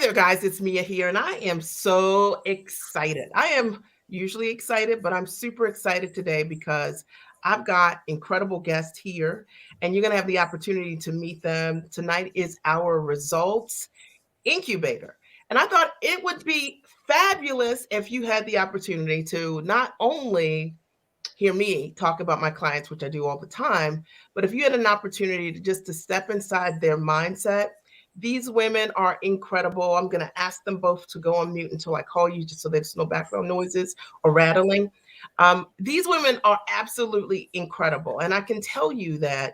there, guys. It's Mia here, and I am so excited. I am usually excited, but I'm super excited today because I've got incredible guests here, and you're going to have the opportunity to meet them. Tonight is our results incubator. And I thought it would be fabulous if you had the opportunity to not only hear me talk about my clients, which I do all the time, but if you had an opportunity to just to step inside their mindset. These women are incredible. I'm going to ask them both to go on mute until I call you, just so there's no background noises or rattling. These women are absolutely incredible. And I can tell you that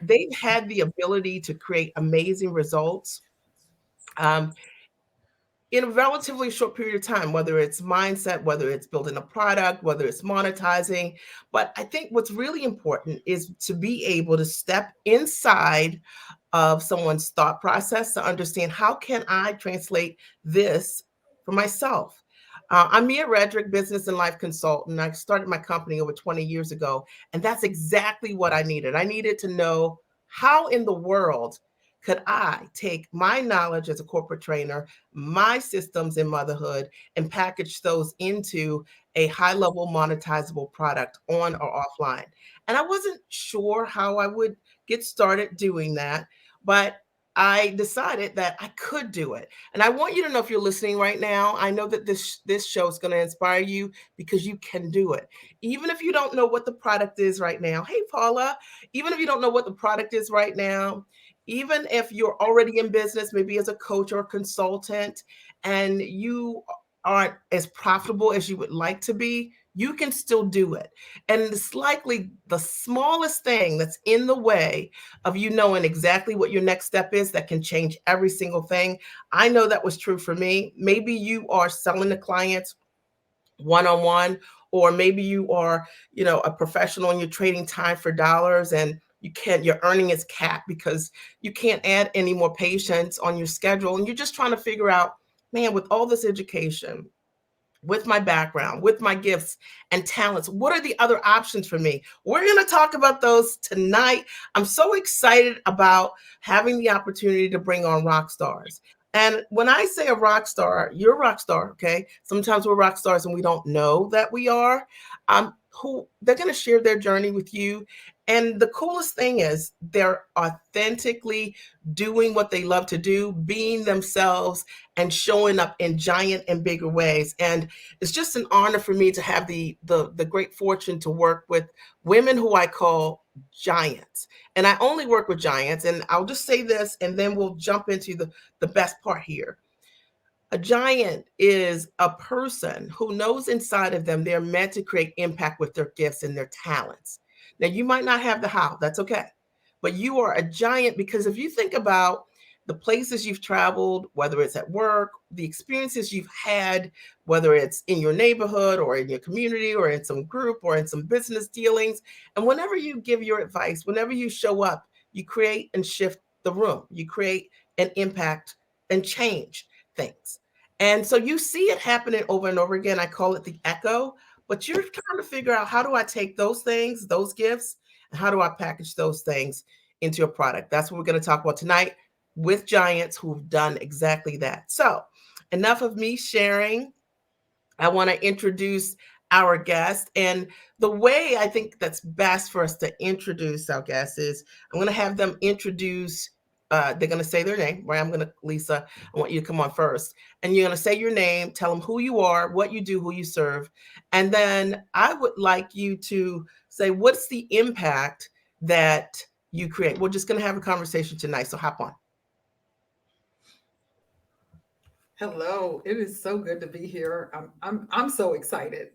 they've had the ability to create amazing results. Um, in a relatively short period of time, whether it's mindset, whether it's building a product, whether it's monetizing. But I think what's really important is to be able to step inside of someone's thought process to understand how can I translate this for myself. I'm Mia Redrick, business and life consultant. I started my company over 20 years ago, and that's exactly what I needed. I needed to know how in the world could I take my knowledge as a corporate trainer, my systems in motherhood, and package those into a high level monetizable product on or offline. And I wasn't sure how I would get started doing that, but I decided that I could do it. And I want you to know, if you're listening right now, I know that this show is going to inspire you because you can do it. Even if you don't know what the product is right now. Hey, Paula, even if you don't know what the product is right now, even if you're already in business, maybe as a coach or a consultant, and you aren't as profitable as you would like to be, you can still do it. And it's likely the smallest thing that's in the way of you knowing exactly what your next step is that can change every single thing. I know that was true for me. Maybe you are selling to clients one-on-one, or maybe you are, a professional and you're trading time for dollars, and your earning is capped because you can't add any more patients on your schedule, and you're just trying to figure out, man, with all this education, with my background, with my gifts and talents, what are the other options for me? We're going to talk about those tonight. I'm so excited about having the opportunity to bring on rock stars. And when I say a rock star, you're a rock star, okay? Sometimes we're rock stars and we don't know that we are. Who they're going to share their journey with you. And the coolest thing is they're authentically doing what they love to do, being themselves and showing up in giant and bigger ways. And it's just an honor for me to have the great fortune to work with women who I call giants. And I only work with giants. And I'll just say this, and then we'll jump into the best part here. A giant is a person who knows inside of them they're meant to create impact with their gifts and their talents. Now, you might not have the how, that's okay. But you are a giant because if you think about the places you've traveled, whether it's at work, the experiences you've had, whether it's in your neighborhood or in your community or in some group or in some business dealings, and whenever you give your advice, whenever you show up, you create and shift the room, you create an impact and change things. And so you see it happening over and over again. I call it the echo, but you're trying to figure out, how do I take those things, those gifts, and how do I package those things into a product? That's what we're going to talk about tonight with giants who've done exactly that. So enough of me sharing. I want to introduce our guest. And the way I think that's best for us to introduce our guests is I'm going to have them introduce, they're going to say their name, right? I'm going to, Lisa, I want you to come on first. And you're going to say your name, tell them who you are, what you do, who you serve. And then I would like you to say, what's the impact that you create? We're just going to have a conversation tonight. So hop on. Hello, it is so good to be here. I'm so excited.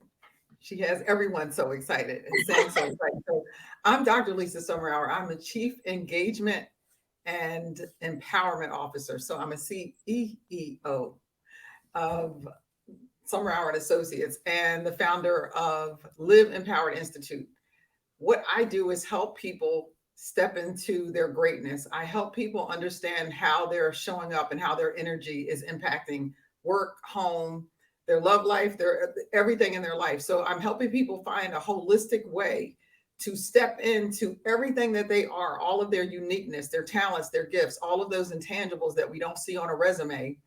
She has everyone so excited and saying so excited. So I'm Dr. Lisa Summerour. I'm the Chief Engagement and Empowerment Officer. So I'm a CEO of Summerour and Associates and the founder of Live Empowered Institute. What I do is help people step into their greatness. I help people understand how they're showing up and how their energy is impacting work, home, their love life, their everything in their life. So I'm helping people find a holistic way to step into everything that they are, all of their uniqueness, their talents, their gifts, all of those intangibles that we don't see on a resume,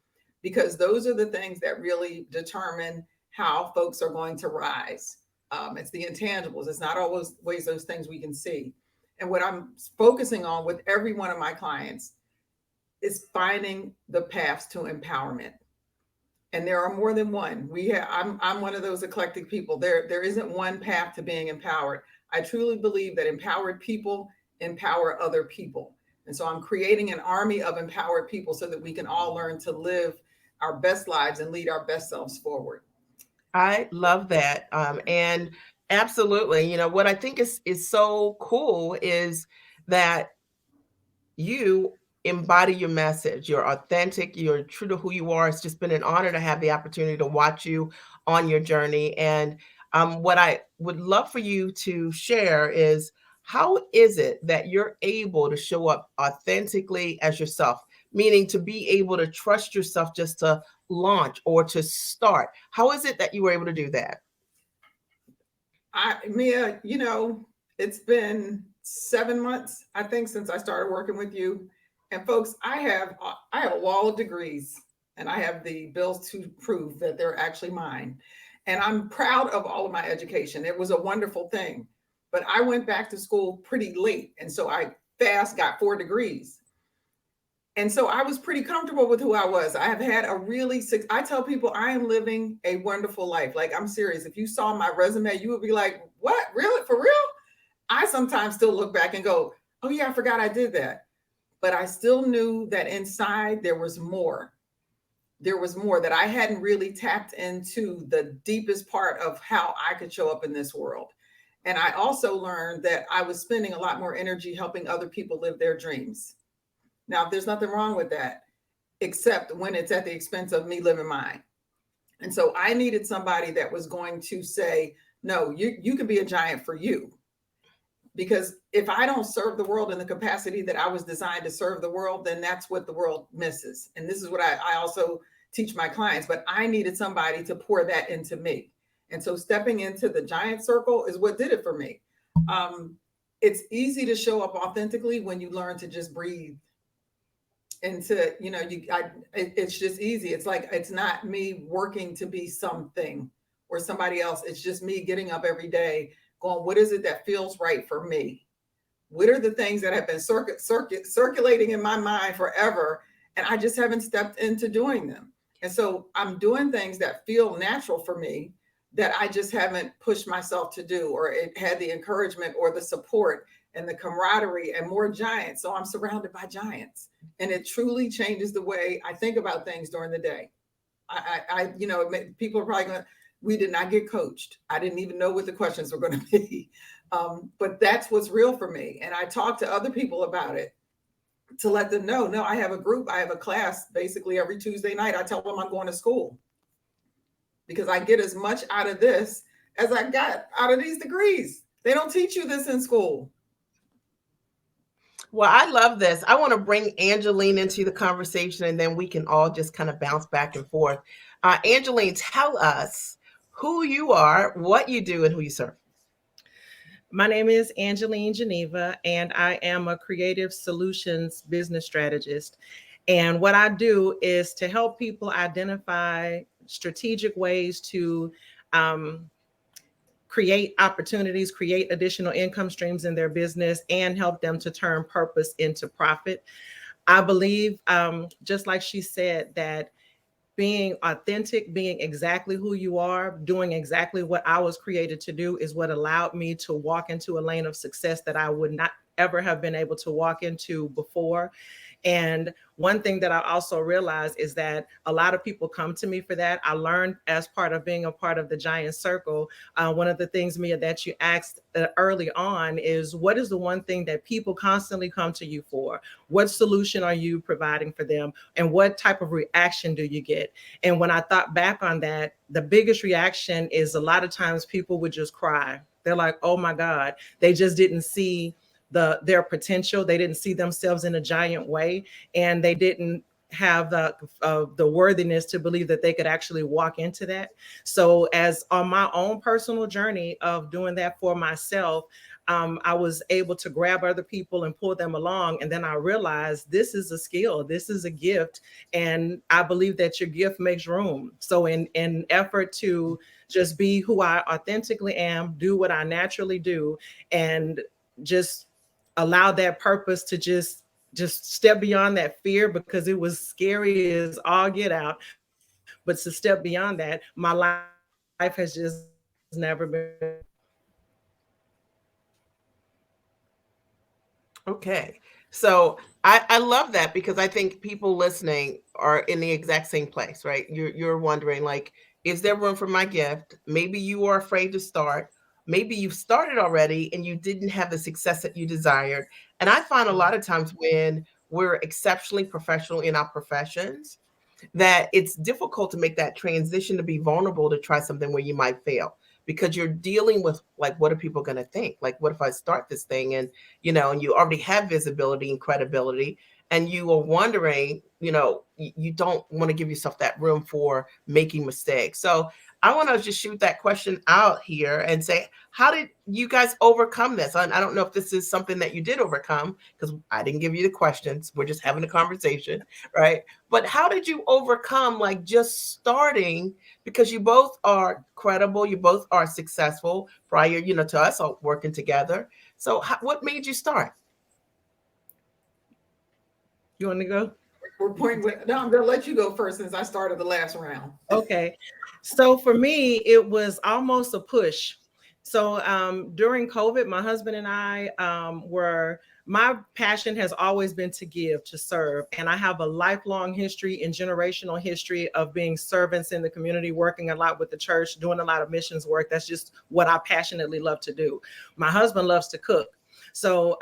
because those are the things that really determine how folks are going to rise. It's the intangibles. It's not always ways those things we can see. And what I'm focusing on with every one of my clients is finding the paths to empowerment. And there are more than one. I'm one of those eclectic people. There isn't one path to being empowered. I truly believe that empowered people empower other people. And so I'm creating an army of empowered people so that we can all learn to live our best lives and lead our best selves forward. I love that. And absolutely, what I think is so cool is that you embody your message. You're authentic, you're true to who you are. It's just been an honor to have the opportunity to watch you on your journey. And what I would love for you to share is, how is it that you're able to show up authentically as yourself, meaning to be able to trust yourself just to launch or to start? How is it that you were able to do that? Mia, it's been 7 months, I think, since I started working with you. And folks, I have a wall of degrees, and I have the bills to prove that they're actually mine. And I'm proud of all of my education. It was a wonderful thing. But I went back to school pretty late, and so I fast got 4 degrees. And so I was pretty comfortable with who I was. I have had a really I tell people I am living a wonderful life. Like, I'm serious. If you saw my resume, you would be like, what? Really? For real? I sometimes still look back and go, oh yeah, I forgot I did that. But I still knew that inside there was more. There was more, that I hadn't really tapped into the deepest part of how I could show up in this world. And I also learned that I was spending a lot more energy helping other people live their dreams. Now, there's nothing wrong with that, except when it's at the expense of me living mine. And so I needed somebody that was going to say, no, you can be a giant for you. Because if I don't serve the world in the capacity that I was designed to serve the world, then that's what the world misses. And this is what I also teach my clients. But I needed somebody to pour that into me. And so stepping into the giant circle is what did it for me. It's easy to show up authentically when you learn to just breathe into, it's just easy. It's like, it's not me working to be something or somebody else. It's just me getting up every day going, what is it that feels right for me? What are the things that have been circulating in my mind forever? And I just haven't stepped into doing them. And so I'm doing things that feel natural for me that I just haven't pushed myself to do, or it had the encouragement or the support and the camaraderie and more giants. So I'm surrounded by giants, and it truly changes the way I think about things during the day. People are probably going, we did not get coached. I didn't even know what the questions were going to be. But that's what's real for me. And I talk to other people about it to let them know, no, I have a group, I have a class basically every Tuesday night. I tell them I'm going to school because I get as much out of this as I got out of these degrees. They don't teach you this in school. Well, I love this. I want to bring Angeline into the conversation, and then we can all just kind of bounce back and forth. Angeline, tell us who you are, what you do, and who you serve. My name is Angeline Geneva, and I am a creative solutions business strategist. And what I do is to help people identify strategic ways to create opportunities, create additional income streams in their business, and help them to turn purpose into profit. I believe, just like she said, that being authentic, being exactly who you are, doing exactly what I was created to do is what allowed me to walk into a lane of success that I would not ever have been able to walk into before. And one thing that I also realized is that a lot of people come to me for that. I learned as part of being a part of the Giant Circle. One of the things, Mia, that you asked early on is, what is the one thing that people constantly come to you for? What solution are you providing for them? And what type of reaction do you get? And when I thought back on that, the biggest reaction is a lot of times people would just cry. They're like, oh my God, they just didn't see their potential. They didn't see themselves in a giant way, and they didn't have the worthiness to believe that they could actually walk into that. So as on my own personal journey of doing that for myself, I was able to grab other people and pull them along. And then I realized this is a skill, this is a gift. And I believe that your gift makes room. So in effort to just be who I authentically am, do what I naturally do, and just allow that purpose to just step beyond that fear, because it was scary as all get out. But to step beyond that, my life has just never been the same. Okay. So I love that because I think people listening are in the exact same place, right? You're wondering like, is there room for my gift? Maybe you are afraid to start. Maybe you've started already and you didn't have the success that you desired. And I find a lot of times when we're exceptionally professional in our professions, that it's difficult to make that transition to be vulnerable to try something where you might fail because you're dealing with like what are people going to think, like what if I start this thing and and you already have visibility and credibility and you are wondering, you don't want to give yourself that room for making mistakes. So I want to just shoot that question out here and say, how did you guys overcome this? I don't know if this is something that you did overcome because I didn't give you the questions, we're just having a conversation, right? But how did you overcome like just starting, because you both are credible, you both are successful prior, to us all working together. So what made you start? You want to go? We're You can pointing take. with, no, I'm going to let you go first since I started the last round. Okay. So for me, it was almost a push. So during COVID, my husband and I my passion has always been to give, to serve. And I have a lifelong history and generational history of being servants in the community, working a lot with the church, doing a lot of missions work. That's just what I passionately love to do. My husband loves to cook. So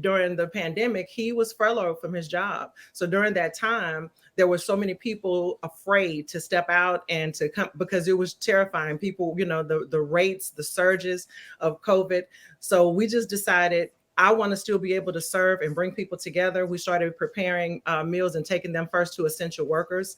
during the pandemic, he was furloughed from his job. So during that time, there were so many people afraid to step out and to come because it was terrifying. People, the rates, the surges of COVID. So we just decided, I want to still be able to serve and bring people together. We started preparing meals and taking them first to essential workers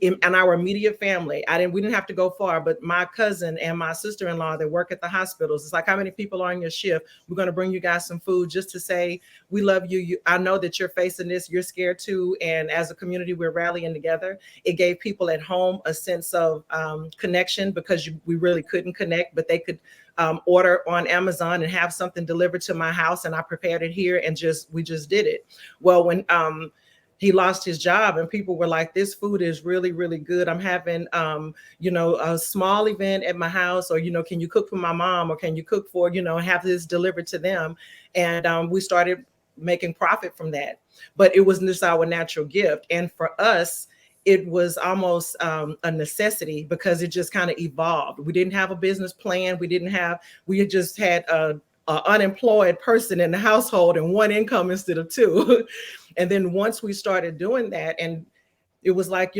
in our immediate family. We didn't have to go far, but my cousin and my sister-in-law that work at the hospitals, it's like, how many people are on your shift? We're going to bring you guys some food just to say, we love you. I know that you're facing this. You're scared too. And as a community, we're rallying together. It gave people at home a sense of connection because we really couldn't connect, but they could order on Amazon and have something delivered to my house, and I prepared it here and we just did it. Well, when he lost his job and people were like, this food is really, really good. I'm having a small event at my house, or can you cook for my mom, or can you cook for, have this delivered to them? And we started making profit from that. But it was just our natural gift. And for us, it was almost a necessity because it just kind of evolved. We didn't have a business plan. We had just had a unemployed person in the household and one income instead of two. And then once we started doing that, and it was like,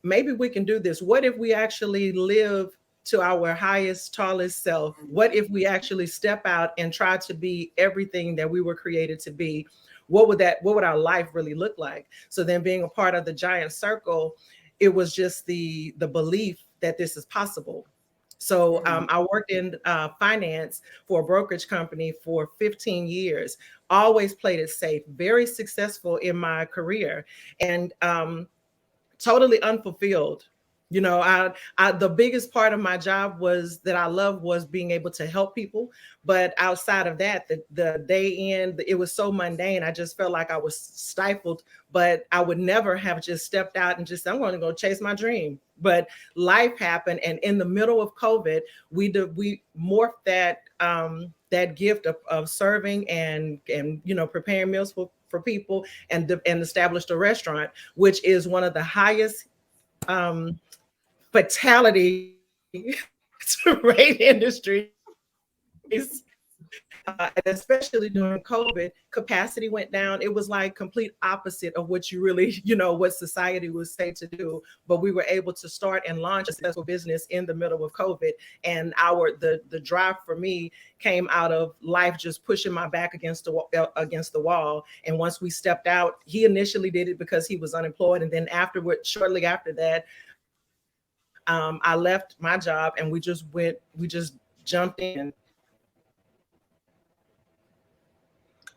maybe we can do this. What if we actually live to our highest, tallest self? What if we actually step out and try to be everything that we were created to be? What would our life really look like? So then being a part of the giant circle, it was just the belief that this is possible. So I worked in finance for a brokerage company for 15 years, always played it safe, very successful in my career, and totally unfulfilled. The biggest part of my job was that I loved was being able to help people. But outside of that, the day end, it was so mundane. I just felt like I was stifled, but I would never have just stepped out and just, I'm going to go chase my dream. But life happened. And in the middle of COVID, we morphed that gift of serving and preparing meals for people and established a restaurant, which is one of the highest fatality rate industries. And especially during COVID, capacity went down. It was like complete opposite of what you really, what society would say to do. But we were able to start and launch a successful business in the middle of COVID. And the drive for me came out of life just pushing my back against the wall. And once we stepped out, he initially did it because he was unemployed, and then shortly after that, I left my job and we just jumped in.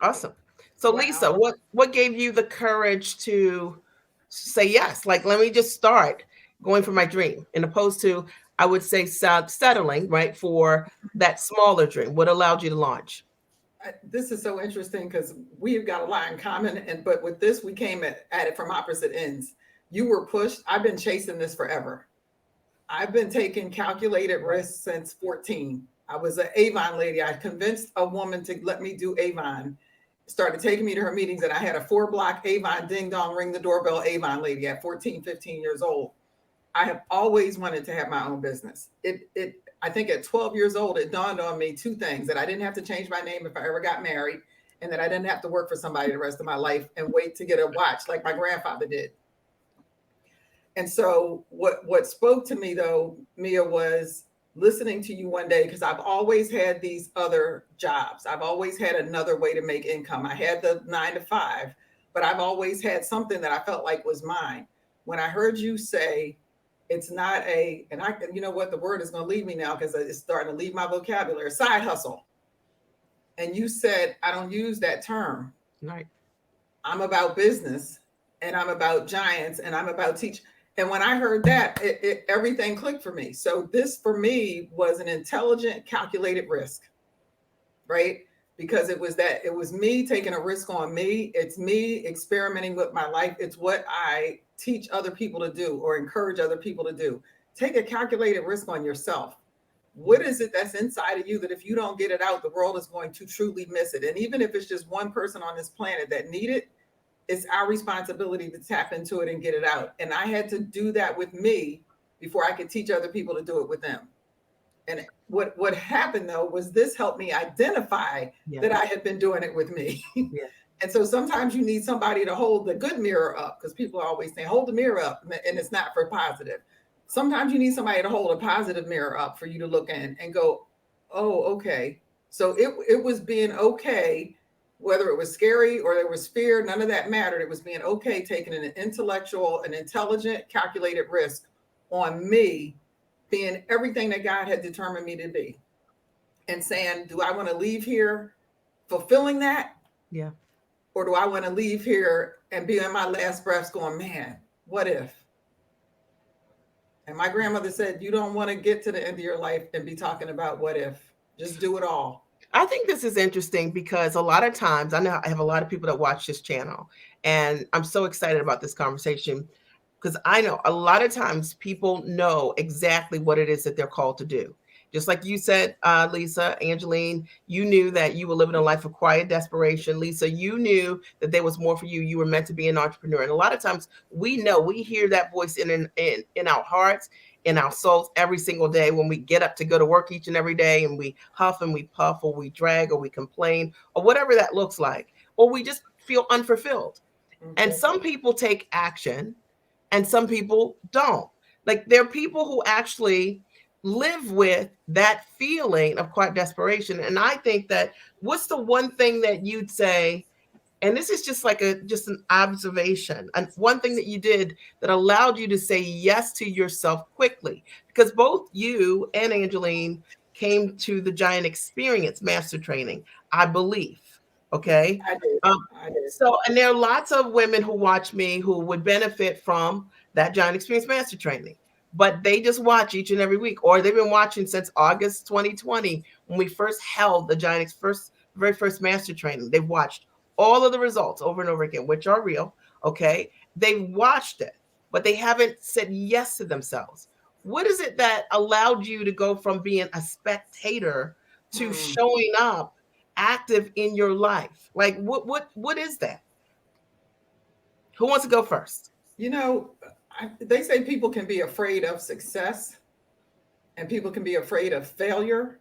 Awesome. So Lisa, Wow. what gave you the courage to say yes? Like, let me just start going for my dream, in opposed to, I would say, settling, right, for that smaller dream. What allowed you to launch? This is so interesting because we've got a lot in common, and but with this, we came at it from opposite ends. You were pushed. I've been chasing this forever. I've been taking calculated Right. risks since 14. I was an Avon lady. I convinced a woman to let me do Avon. Started taking me to her meetings, and I had a 4 block Avon ding dong ring the doorbell Avon lady at 14, 15 years old. I have always wanted to have my own business. I think at 12 years old, it dawned on me two things: that I didn't have to change my name if I ever got married, and that I didn't have to work for somebody the rest of my life and wait to get a watch like my grandfather did. And so what spoke to me though, Mia, was listening to you one day, because I've always had these other jobs. I've always had another way to make income. I had the 9 to 5, but I've always had something that I felt like was mine. When I heard you say it's not a, and I, you know what, the word is going to leave me now because it's starting to leave my vocabulary, side hustle. And you said, I don't use that term. Right. I'm about business, and I'm about giants, and I'm about teach. And when I heard that, everything clicked for me. So this for me was an intelligent, calculated risk, right? Because it was me taking a risk on me. It's me experimenting with my life. It's what I teach other people to do or encourage other people to do. Take a calculated risk on yourself. What is it that's inside of you that if you don't get it out, the world is going to truly miss it? And even if it's just one person on this planet that need it, it's our responsibility to tap into it and get it out. And I had to do that with me before I could teach other people to do it with them. And what happened though was this helped me identify Yeah. that I had been doing it with me. Yeah. And so sometimes you need somebody to hold the good mirror up, because people are always saying, hold the mirror up, and it's not for positive. Sometimes you need somebody to hold a positive mirror up for you to look in and go, oh, okay. So it was being okay, whether it was scary or there was fear, none of that mattered. It was being okay taking an intellectual, an intelligent, calculated risk on me being everything that God had determined me to be, and saying, do I want to leave here fulfilling that? Yeah. Or do I want to leave here and be in my last breaths going, man, what if? And my grandmother said, you don't want to get to the end of your life and be talking about what if. Just do it all. I think this is interesting because a lot of times I know I have a lot of people that watch this channel, and I'm so excited about this conversation because I know a lot of times people know exactly what it is that they're called to do. Just like you said, Lisa, Angeline, you knew that you were living a life of quiet desperation. Lisa, you knew that there was more for you. You were meant to be an entrepreneur. And a lot of times we know, we hear that voice in our hearts, in our souls every single day when we get up to go to work each and every day, and we huff and we puff, or we drag, or we complain, or whatever that looks like, or we just feel unfulfilled. And Okay. some people take action and some people don't. Like, there are people who actually live with that feeling of quiet desperation. And I think that, what's the one thing that you'd say, and this is just like just an observation, and one thing that you did that allowed you to say yes to yourself quickly, because both you and Angeline came to the Giant Experience Master Training, I believe. Okay. I did. um, I did. so, and there are lots of women who watch me who would benefit from that Giant Experience Master Training, but they just watch each and every week, or they've been watching since August 2020 when we first held the Giant very first Master Training. They've watched all of the results over and over again, which are real. Okay. They've watched it, but they haven't said yes to themselves. What is it that allowed you to go from being a spectator to Hmm. showing up active in your life? Like, what is that? Who wants to go first? You know, they say people can be afraid of success and people can be afraid of failure.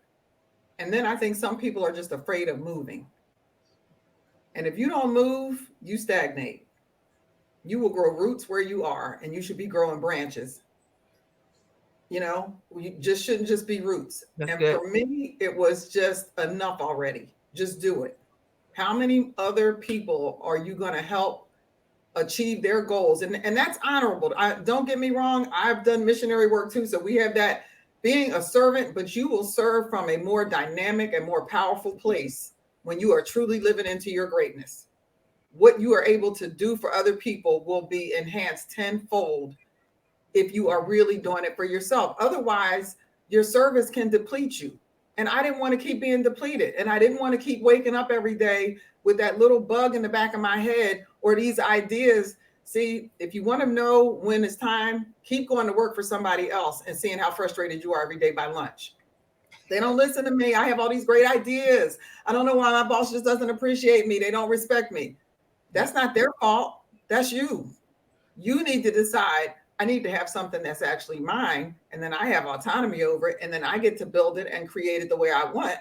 And then I think some people are just afraid of moving. And if you don't move, you stagnate. You will grow roots where you are, and you should be growing branches. You know, you just shouldn't just be roots. That's And good. for me, it was just enough already. Just do it. How many other people are you going to help achieve their goals? And that's honorable. Don't get me wrong. I've done missionary work too. So we have that being a servant, but you will serve from a more dynamic and more powerful place when you are truly living into your greatness. What you are able to do for other people will be enhanced tenfold if you are really doing it for yourself. Otherwise, your service can deplete you. And I didn't want to keep being depleted. And I didn't want to keep waking up every day with that little bug in the back of my head or these ideas. See, if you want to know when it's time, keep going to work for somebody else and seeing how frustrated you are every day by lunch. They don't listen to me. I have all these great ideas. I don't know why my boss just doesn't appreciate me. They don't respect me. That's not their fault. That's you. You need to decide, I need to have something that's actually mine, and then I have autonomy over it, and then I get to build it and create it the way I want.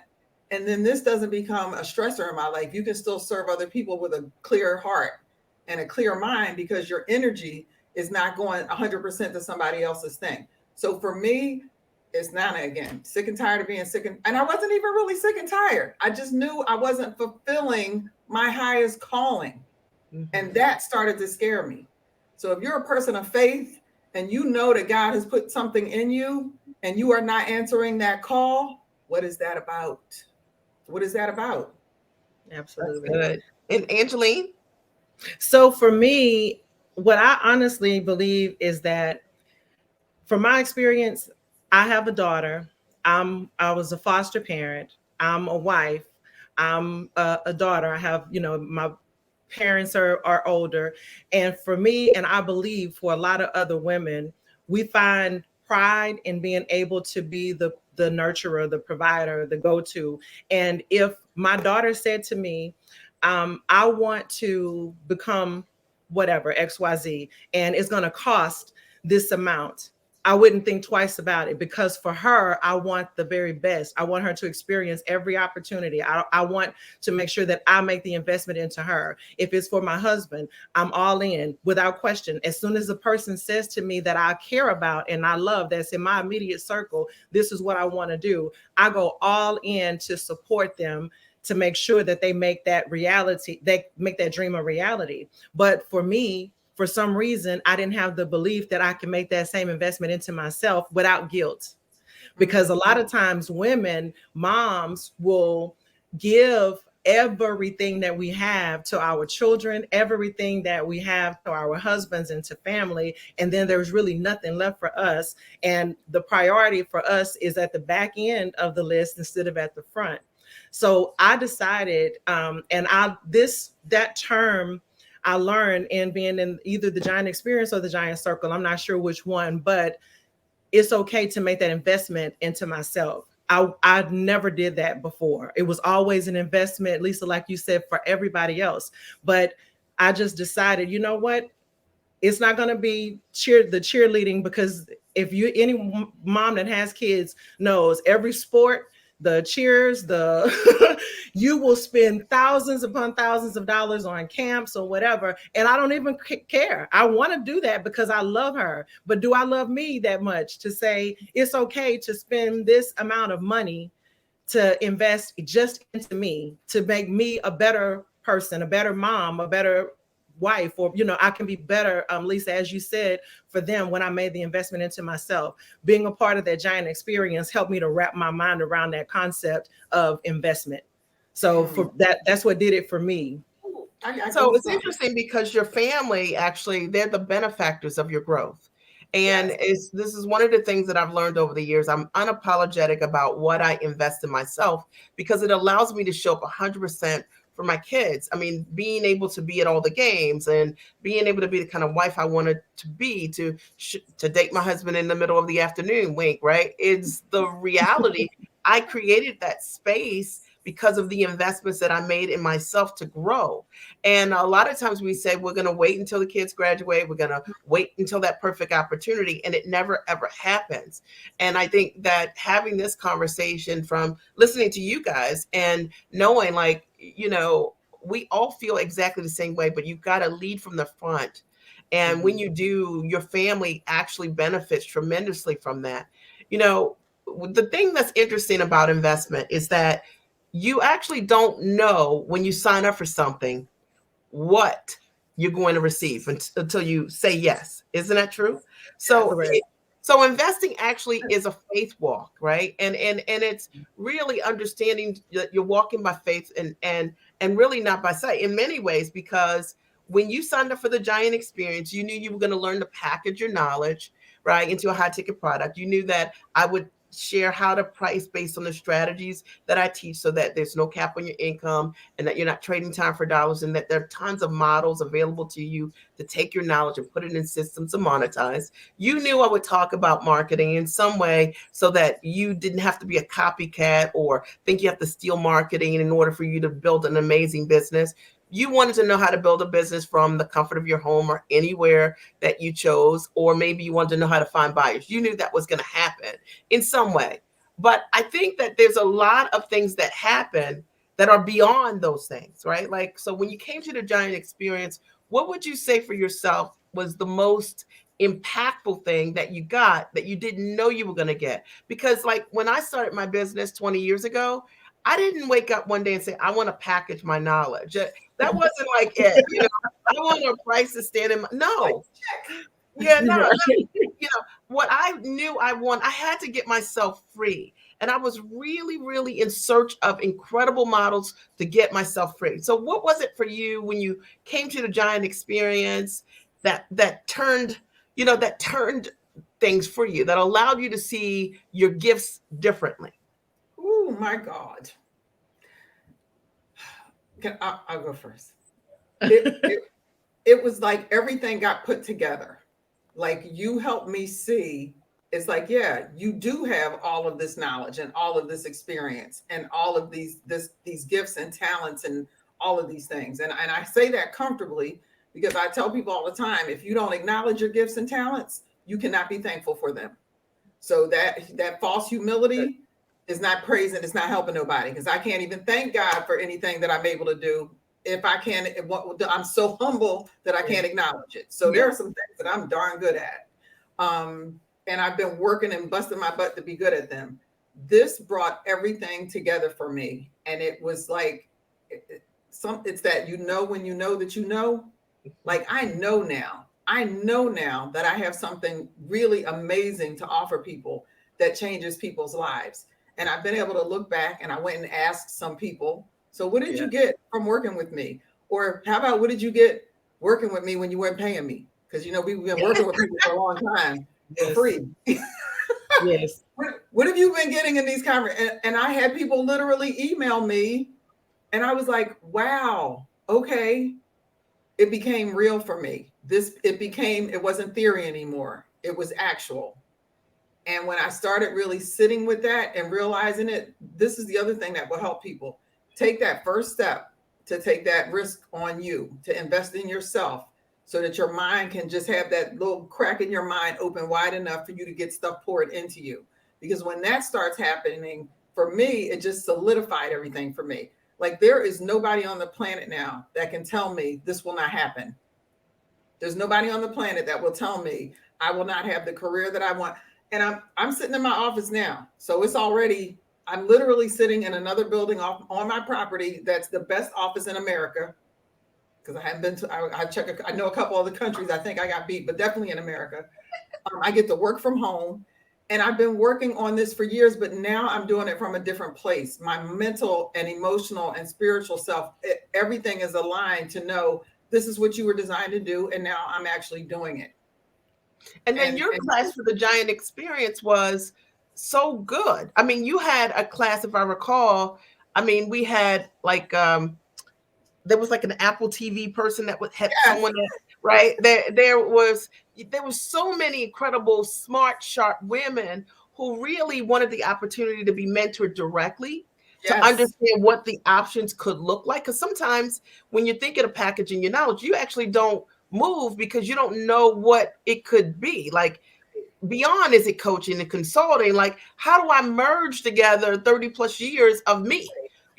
And then this doesn't become a stressor in my life. You can still serve other people with a clear heart and a clear mind because your energy is not going 100% to somebody else's thing. So for me, it's Nana again, sick and tired of being sick. And I wasn't even really sick and tired. I just knew I wasn't fulfilling my highest calling. And that started to scare me. So if you're a person of faith and you know that God has put something in you and you are not answering that call, what is that about? What is that about? Absolutely. That's good. And Angeline? So for me, what I honestly believe is that from my experience, I have a daughter. I was a foster parent. I'm a wife. I'm a daughter. I have, my parents are older. And for me, and I believe for a lot of other women, we find pride in being able to be the nurturer, the provider, the go-to. And if my daughter said to me, I want to become whatever, XYZ, and it's going to cost this amount, I wouldn't think twice about it, because for her, I want the very best. I want her to experience every opportunity. I want to make sure that I make the investment into her. If it's for my husband, I'm all in without question. As soon as a person says to me that I care about and I love, that's in my immediate circle, this is what I want to do, I go all in to support them, to make sure that they make that reality, they make that dream a reality. But for me, for some reason, I didn't have the belief that I can make that same investment into myself without guilt. Because a lot of times women, moms will give everything that we have to our children, everything that we have to our husbands and to family, and then there's really nothing left for us. And the priority for us is at the back end of the list instead of at the front. So I decided, that term I learned in being in either the giant experience or the giant circle. I'm not sure which one, but it's okay to make that investment into myself. I never did that before. It was always an investment, Lisa, like you said, for everybody else. But I just decided, you know what? It's not going to be the cheerleading, because if you, any mom that has kids knows every sport, the cheers, you will spend thousands upon thousands of dollars on camps or whatever. And I don't even care. I want to do that because I love her. But do I love me that much to say it's okay to spend this amount of money to invest just into me, to make me a better person, a better mom, a better wife, or I can be better, Lisa, as you said, for them. When I made the investment into myself, being a part of that giant experience helped me to wrap my mind around that concept of investment. So for that's what did it for me. So it's interesting because your family, actually, they're the benefactors of your growth. And this is one of the things that I've learned over the years. I'm unapologetic about what I invest in myself because it allows me to show up 100% for my kids. I mean, being able to be at all the games and being able to be the kind of wife I wanted to be, to date my husband in the middle of the afternoon, wink, right? It's the reality. I created that space because of the investments that I made in myself to grow. And a lot of times we say, we're going to wait until the kids graduate. We're going to wait until that perfect opportunity. And it never, ever happens. And I think that having this conversation, from listening to you guys and knowing, like, we all feel exactly the same way, but you've got to lead from the front. And when you do, your family actually benefits tremendously from that. The thing that's interesting about investment is that you actually don't know when you sign up for something what you're going to receive until you say yes. Isn't that true? So, So investing actually is a faith walk, right? And it's really understanding that you're walking by faith and really not by sight in many ways, because when you signed up for the Giant Experience, you knew you were going to learn to package your knowledge, right, into a high ticket product. You knew that I would share how to price based on the strategies that I teach, so that there's no cap on your income and that you're not trading time for dollars, and that there are tons of models available to you to take your knowledge and put it in systems to monetize. You knew I would talk about marketing in some way so that you didn't have to be a copycat or think you have to steal marketing in order for you to build an amazing business. You wanted to know how to build a business from the comfort of your home or anywhere that you chose, or maybe you wanted to know how to find buyers. You knew that was going to happen in some way. But I think that there's a lot of things that happen that are beyond those things, right? Like, so when you came to the Giant Experience, what would you say for yourself was the most impactful thing that you got that you didn't know you were going to get? Because, like, when I started my business 20 years ago, I didn't wake up one day and say, I want to package my knowledge. That wasn't like it. I want a price to stand in my, Like, no. check. Yeah, no, Right. what I knew I want, I had to get myself free. And I was really, really in search of incredible models to get myself free. So what was it for you when you came to the Giant Experience that turned, that turned things for you, that allowed you to see your gifts differently? Oh my God. I'll go first. It, it it was like everything got put together. Like, you helped me see, it's like, yeah, you do have all of this knowledge and all of this experience and all of these gifts and talents and all of these things. And I say that comfortably because I tell people all the time, if you don't acknowledge your gifts and talents, you cannot be thankful for them. So that false humility is not praising, it's not helping nobody, because I can't even thank God for anything that I'm able to do if I can't. I'm so humble that I can't acknowledge it. So there are some things that I'm darn good at, and I've been working and busting my butt to be good at them. This brought everything together for me, and it was like it's that, when you know that you know. Like, I know now that I have something really amazing to offer people that changes people's lives. And I've been able to look back, and I went and asked some people, so what did you get from working with me? Or how about, what did you get working with me when you weren't paying me? Because, we've been working with people for a long time for free. Yes. What have you been getting in these conferences? And I had people literally email me, and I was like, wow, okay. It became real for me. It wasn't theory anymore. It was actual. And when I started really sitting with that and realizing it, this is the other thing that will help people. Take that first step to take that risk on you, to invest in yourself, so that your mind can just have that little crack in your mind open wide enough for you to get stuff poured into you. Because when that starts happening, for me, it just solidified everything for me. Like, there is nobody on the planet now that can tell me this will not happen. There's nobody on the planet that will tell me I will not have the career that I want. And I'm sitting in my office now. So I'm literally sitting in another building on my property that's the best office in America. Because I haven't been to, I know a couple other countries I think I got beat, but definitely in America. I get to work from home. And I've been working on this for years, but now I'm doing it from a different place. My mental and emotional and spiritual self, everything is aligned to know this is what you were designed to do. And now I'm actually doing it. And then your class for the Giant Experience was so good. I mean, you had a class, if I recall. I mean, we had like there was like an Apple TV person that had someone that, right there was so many incredible, smart, sharp women who really wanted the opportunity to be mentored directly, to understand what the options could look like. Because sometimes when you're thinking of packaging your knowledge, you actually don't move because you don't know what it could be. Like, beyond, is it coaching and consulting? Like, how do I merge together 30 plus years of me,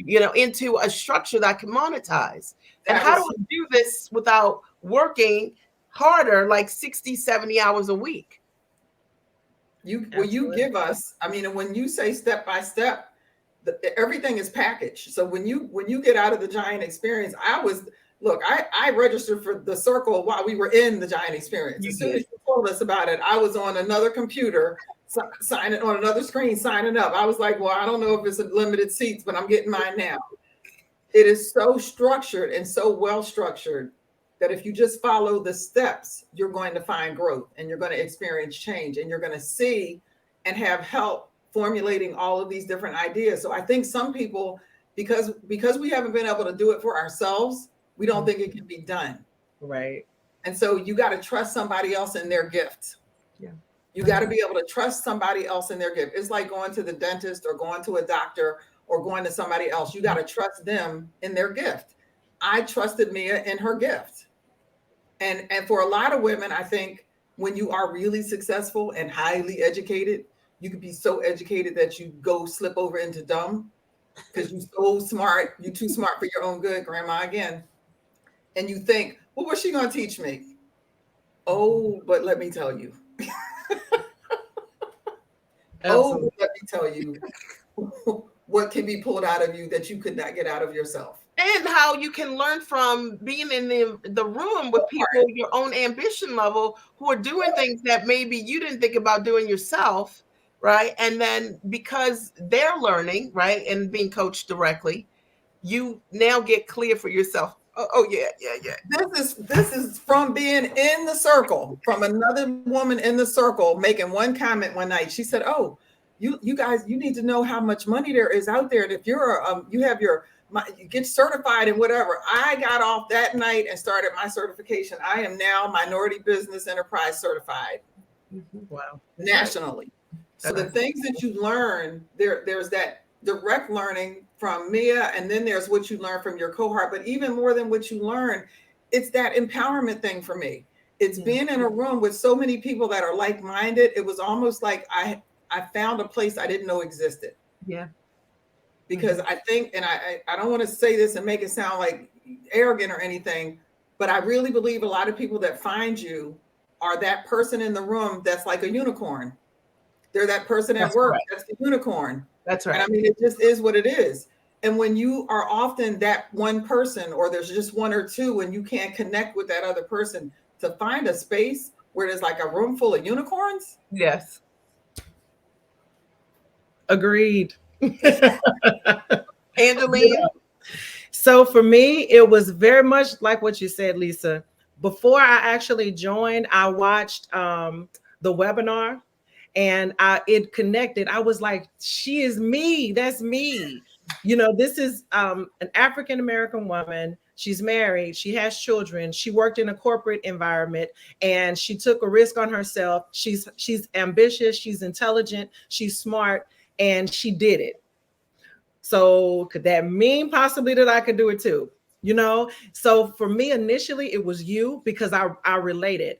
into a structure that I can monetize? And how do I do this without working harder, like 60, 70 hours a week? You give us, I mean, when you say step by step, everything is packaged. So when you get out of the Giant Experience, I registered for the circle while we were in the Giant Experience. As soon as you told us about it, I was on another computer signing on another screen, signing up. I was like, well, I don't know if it's limited seats, but I'm getting mine now. It is so structured and so well structured that if you just follow the steps, you're going to find growth and you're going to experience change and you're going to see and have help formulating all of these different ideas. So I think some people, because we haven't been able to do it for ourselves, we don't think it can be done. Right. And so you got to trust somebody else in their gift. Yeah. You got to be able to trust somebody else in their gift. It's like going to the dentist or going to a doctor or going to somebody else. You got to trust them in their gift. I trusted Mia in her gift. And for a lot of women, I think when you are really successful and highly educated, you could be so educated that you go slip over into dumb because you're so smart. You're too smart for your own good, grandma again. And you think, well, what's she going to teach me? Oh, but let me tell you. Oh, but let me tell you what can be pulled out of you that you could not get out of yourself. And how you can learn from being in the room with people your own ambition level who are doing things that maybe you didn't think about doing yourself, right? And then because they're learning, right, and being coached directly, you now get clear for yourself. Oh yeah. This is from being in the circle, from another woman in the circle making one comment one night. She said, "Oh, you guys, you need to know how much money there is out there. And if you're you have you get certified and whatever." I got off that night and started my certification. I am now Minority Business Enterprise certified. Wow. Nationally. So the things that you learn, there's that direct learning from Mia, and then there's what you learn from your cohort. But even more than what you learn, it's that empowerment thing for me. It's being in a room with so many people that are like-minded. It was almost like I found a place I didn't know existed. Yeah. Because I think, and I don't want to say this and make it sound like arrogant or anything, but I really believe a lot of people that find you are that person in the room that's like a unicorn. They're that person at work that's the unicorn. That's right. And I mean, it just is what it is. And when you are often that one person, or there's just one or two, and you can't connect with that other person, to find a space where there's like a room full of unicorns. Yes. Agreed. Angeline? So for me, it was very much like what you said, Lisa. Before I actually joined, I watched the webinar. And it connected. I was like, she is me. That's me. You know, this is an African-American woman. She's married. She has children. She worked in a corporate environment and she took a risk on herself. She's ambitious. She's intelligent. She's smart. And she did it. So could that mean possibly that I could do it too? You know, so for me, initially, it was you because I related.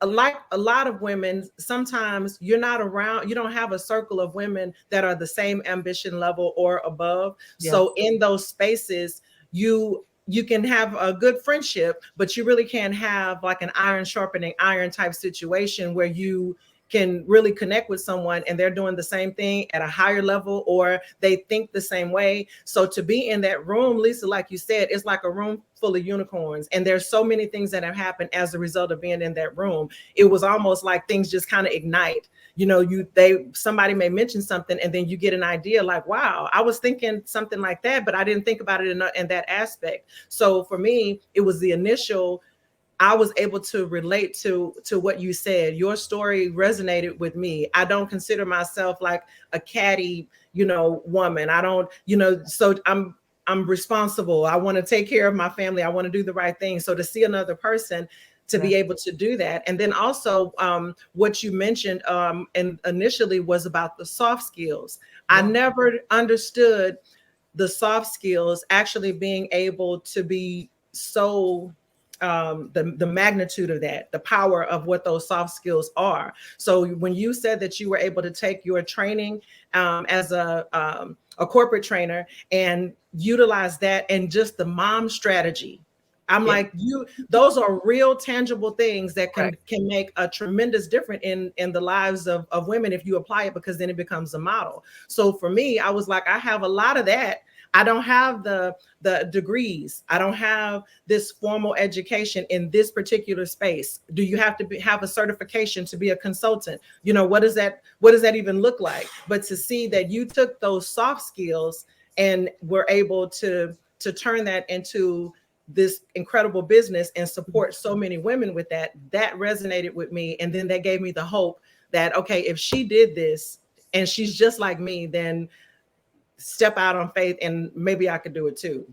Like a lot of women, sometimes you're not around, you don't have a circle of women that are the same ambition level or above. Yeah. So in those spaces, you can have a good friendship, but you really can't have like an iron sharpening iron type situation where you can really connect with someone and they're doing the same thing at a higher level or they think the same way. So to be in that room, Lisa, like you said, it's like a room full of unicorns. And there's so many things that have happened as a result of being in that room. It was almost like things just kind of ignite. You know, somebody may mention something and then you get an idea like, wow, I was thinking something like that, but I didn't think about it in that aspect. So for me, it was the initial, I was able to relate to what you said. Your story resonated with me. I don't consider myself like a catty, woman. I don't, so I'm responsible. I want to take care of my family. I want to do the right thing. So to see another person to be able to do that. And then also what you mentioned and initially was about the soft skills. I never understood the soft skills actually being able to be so the magnitude of that, the power of what those soft skills are. So when you said that you were able to take your training as a corporate trainer and utilize that and just the mom strategy, I'm like, those are real tangible things that can make a tremendous difference in the lives of women if you apply it, because then it becomes a model. So for me, I was like, I have a lot of that. I don't have the degrees. I don't have this formal education in this particular space. Do you have to have a certification to be a consultant? What does that even look like? But to see that you took those soft skills and were able to turn that into this incredible business and support so many women with that resonated with me. And then that gave me the hope that, okay, if she did this and she's just like me, then step out on faith and maybe I could do it too.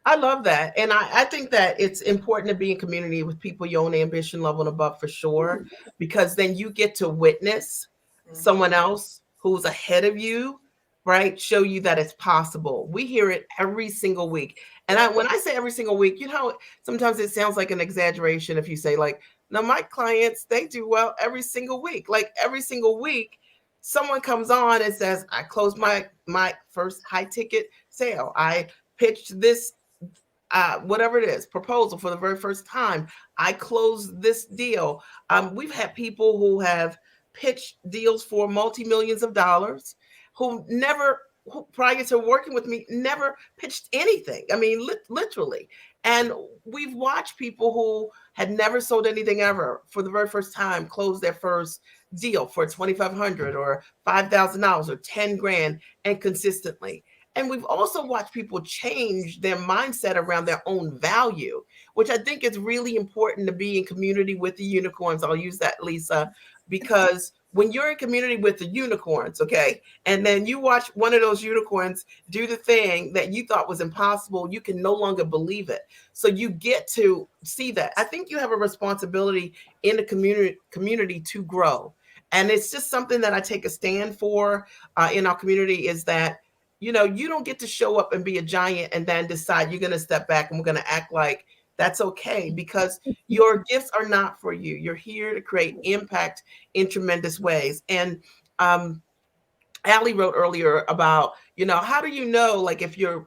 I love that. And I think that it's important to be in community with people your own ambition level and above for sure, because then you get to witness someone else who's ahead of you, right? Show you that it's possible. We hear it every single week. And when I say every single week, sometimes it sounds like an exaggeration if you say like, no, my clients, they do well every single week. Like every single week, someone comes on and says, I closed my first high ticket sale. I pitched this whatever it is, proposal for the very first time. I closed this deal. We've had people who have pitched deals for multi-millions of dollars who prior to working with me, never pitched anything. I mean, literally. And we've watched people who had never sold anything ever for the very first time close their first deal for $2,500 or $5,000 or 10 grand and consistently. And we've also watched people change their mindset around their own value, which I think is really important to be in community with the unicorns. I'll use that, Lisa, because when you're in community with the unicorns, okay, and then you watch one of those unicorns do the thing that you thought was impossible, you can no longer believe it. So you get to see that. I think you have a responsibility in the community to grow. And it's just something that I take a stand for in our community is that you don't get to show up and be a giant and then decide you're going to step back and we're going to act like that's okay, because your gifts are not for you. You're here to create impact in tremendous ways. And Allie wrote earlier about, how do you know, like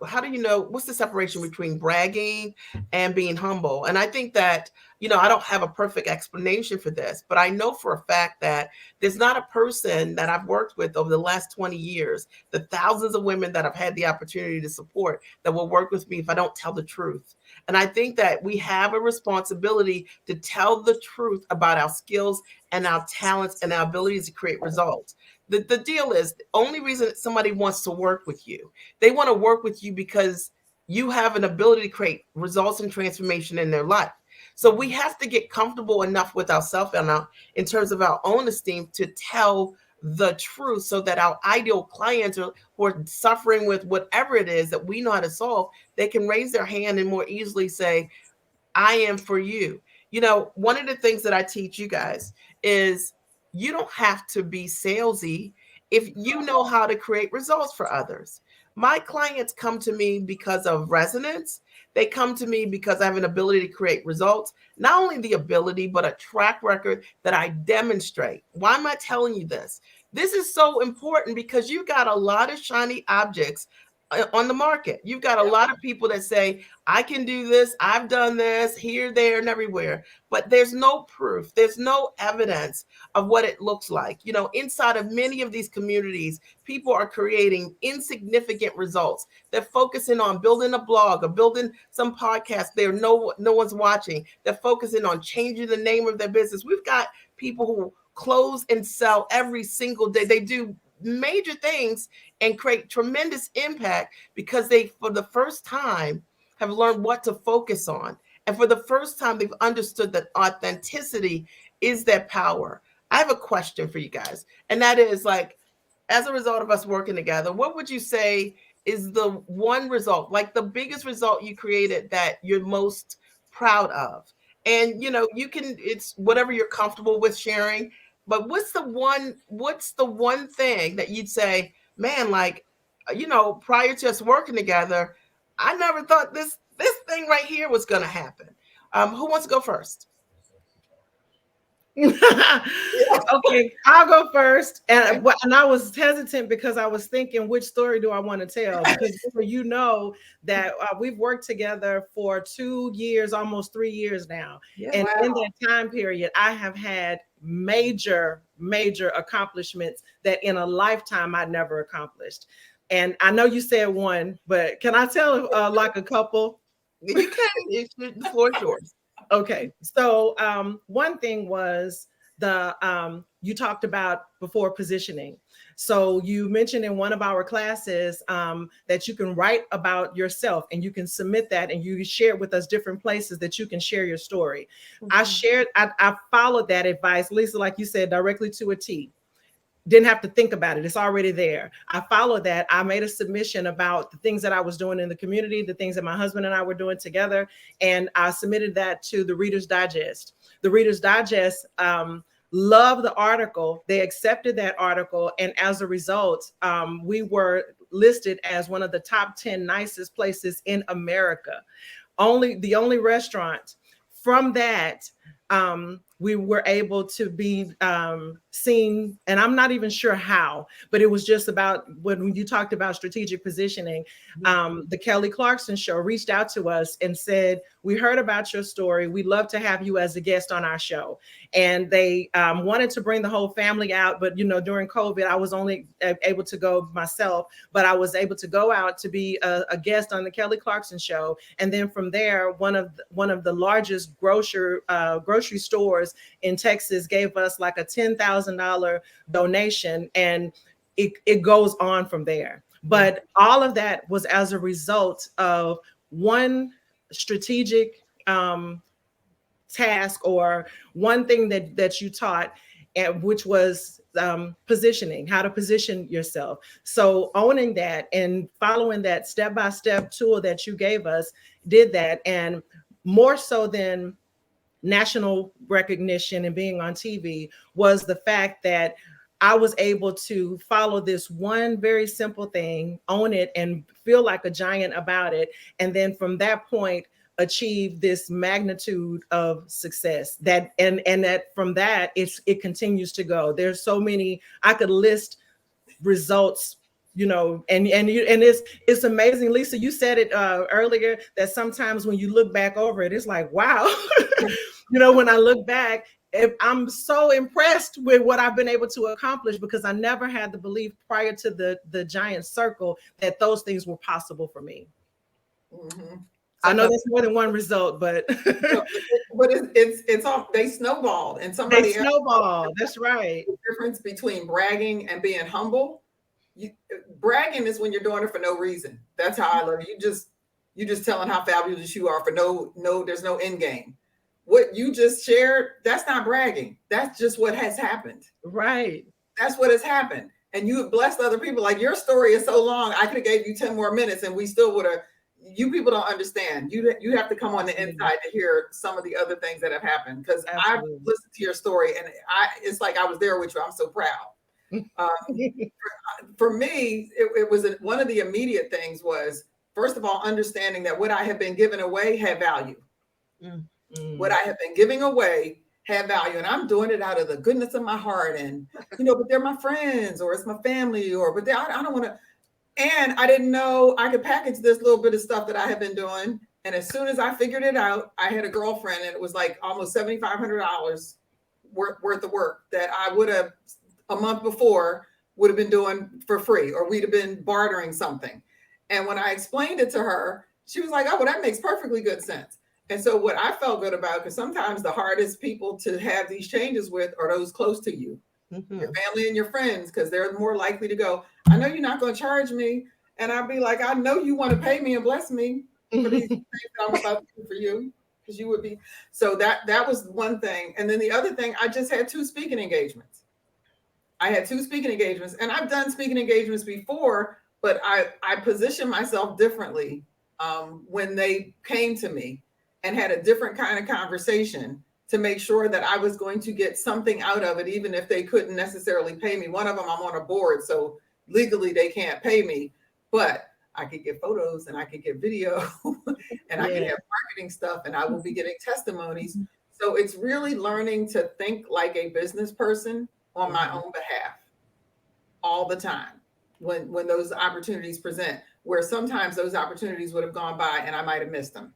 how do you know what's the separation between bragging and being humble? And I think that, I don't have a perfect explanation for this, but I know for a fact that there's not a person that I've worked with over the last 20 years, the thousands of women that I've had the opportunity to support that will work with me if I don't tell the truth. And I think that we have a responsibility to tell the truth about our skills and our talents and our abilities to create results. The deal is the only reason somebody wants to work with you, they want to work with you because you have an ability to create results and transformation in their life. So we have to get comfortable enough with ourselves and in terms of our own esteem to tell the truth so that our ideal clients who are suffering with whatever it is that we know how to solve, they can raise their hand and more easily say, I am for you. One of the things that I teach you guys is you don't have to be salesy if you know how to create results for others. My clients come to me because of resonance. They come to me because I have an ability to create results, not only the ability, but a track record that I demonstrate. Why am I telling you this? This is so important because you got a lot of shiny objects on the market. You've got a lot of people that say, I can do this, I've done this here, there, and everywhere. But there's no proof, there's no evidence of what it looks like. Inside of many of these communities, people are creating insignificant results. They're focusing on building a blog or building some podcast there no one's watching. They're focusing on changing the name of their business. We've got people who close and sell every single day. They do major things and create tremendous impact because they, for the first time, have learned what to focus on. And for the first time, they've understood that authenticity is their power. I have a question for you guys. And that is like, as a result of us working together, what would you say is the one result, like the biggest result you created that you're most proud of? And it's whatever you're comfortable with sharing, but what's the one thing that you'd say, man, like, prior to us working together, I never thought this thing right here was going to happen. Who wants to go first? Okay, I'll go first. And I was hesitant because I was thinking, which story do I want to tell? Because that we've worked together for 2 years, almost 3 years now. Yeah, and wow. in that time period, I have had major accomplishments that in a lifetime I never accomplished. And I know you said one, but can I tell like a couple? You can. The floor is yours. Okay. So one thing was the you talked about before positioning. So you mentioned in one of our classes that you can write about yourself and you can submit that and you share with us different places that you can share your story. I followed that advice, Lisa, like you said, directly to a T. Didn't have to think about it. It's already there. I followed that. I made a submission about the things that I was doing in the community, the things that my husband and I were doing together. And I submitted that to the Reader's Digest. The Reader's Digest loved the article. They accepted that article. And as a result, we were listed as one of the top 10 nicest places in America. The only restaurant. From that, we were able to be seen, and I'm not even sure how, but it was just about when you talked about strategic positioning. The Kelly Clarkson show reached out to us and said, we heard about your story. We'd love to have you as a guest on our show. And they wanted to bring the whole family out, but during COVID, I was only able to go myself, but I was able to go out to be a guest on the Kelly Clarkson show. And then from there, one of the largest grocery stores in Texas gave us like a $10,000 donation, and it goes on from there. But all of that was as a result of one strategic task or one thing that you taught, which was positioning, how to position yourself. So owning that and following that step-by-step tool that you gave us did that. And more so than national recognition and being on TV was the fact that I was able to follow this one very simple thing, own it, and feel like a giant about it. And then from that point, achieve this magnitude of success that from that it continues to go. There's so many, I could list results, and it's amazing. Lisa, you said it earlier that sometimes when you look back over it, it's like, wow. When I look back, I'm so impressed with what I've been able to accomplish, because I never had the belief prior to the giant circle that those things were possible for me. Mm-hmm. I know that's more than one result, but it's all, they snowballed, and somebody snowballed. That's right. The difference between bragging and being humble. Bragging is when you're doing it for no reason. That's how I learned. You just telling how fabulous you are for no. There's no end game. What you just shared, that's not bragging. That's just what has happened. Right. That's what has happened. And you have blessed other people. Like, your story is so long, I could have gave you 10 more minutes and we still would have. You people don't understand. You have to come on the inside to hear some of the other things that have happened, because I've listened to your story and it's like I was there with you. I'm so proud. For me, it was one of the immediate things was, first of all, understanding that what I have been giving away had value. What I have been giving away had value, and I'm doing it out of the goodness of my heart. And but they're my friends, or it's my family, but I don't want to. And I didn't know I could package this little bit of stuff that I had been doing. And as soon as I figured it out, I had a girlfriend, and it was like almost $7,500 worth of work that I would have a month before would have been doing for free, or we'd have been bartering something. And when I explained it to her, she was like, oh, well, that makes perfectly good sense. And so what I felt good about, because sometimes the hardest people to have these changes with are those close to you, your family and your friends, because they're more likely to go, I know you're not going to charge me. And I'd be like, I know you want to pay me and bless me for these things that I'm about to do for you, because you would be. So that was one thing. And then the other thing, I just had 2 speaking engagements. I had 2 speaking engagements, and I've done speaking engagements before, but I positioned myself differently when they came to me and had a different kind of conversation to make sure that I was going to get something out of it, even if they couldn't necessarily pay me. One of them, I'm on a board, so legally they can't pay me, but I could get photos and I could get video and I can have marketing stuff, and I will be getting testimonies. So it's really learning to think like a business person on my own behalf all the time when those opportunities present, where sometimes those opportunities would have gone by and I might have missed them.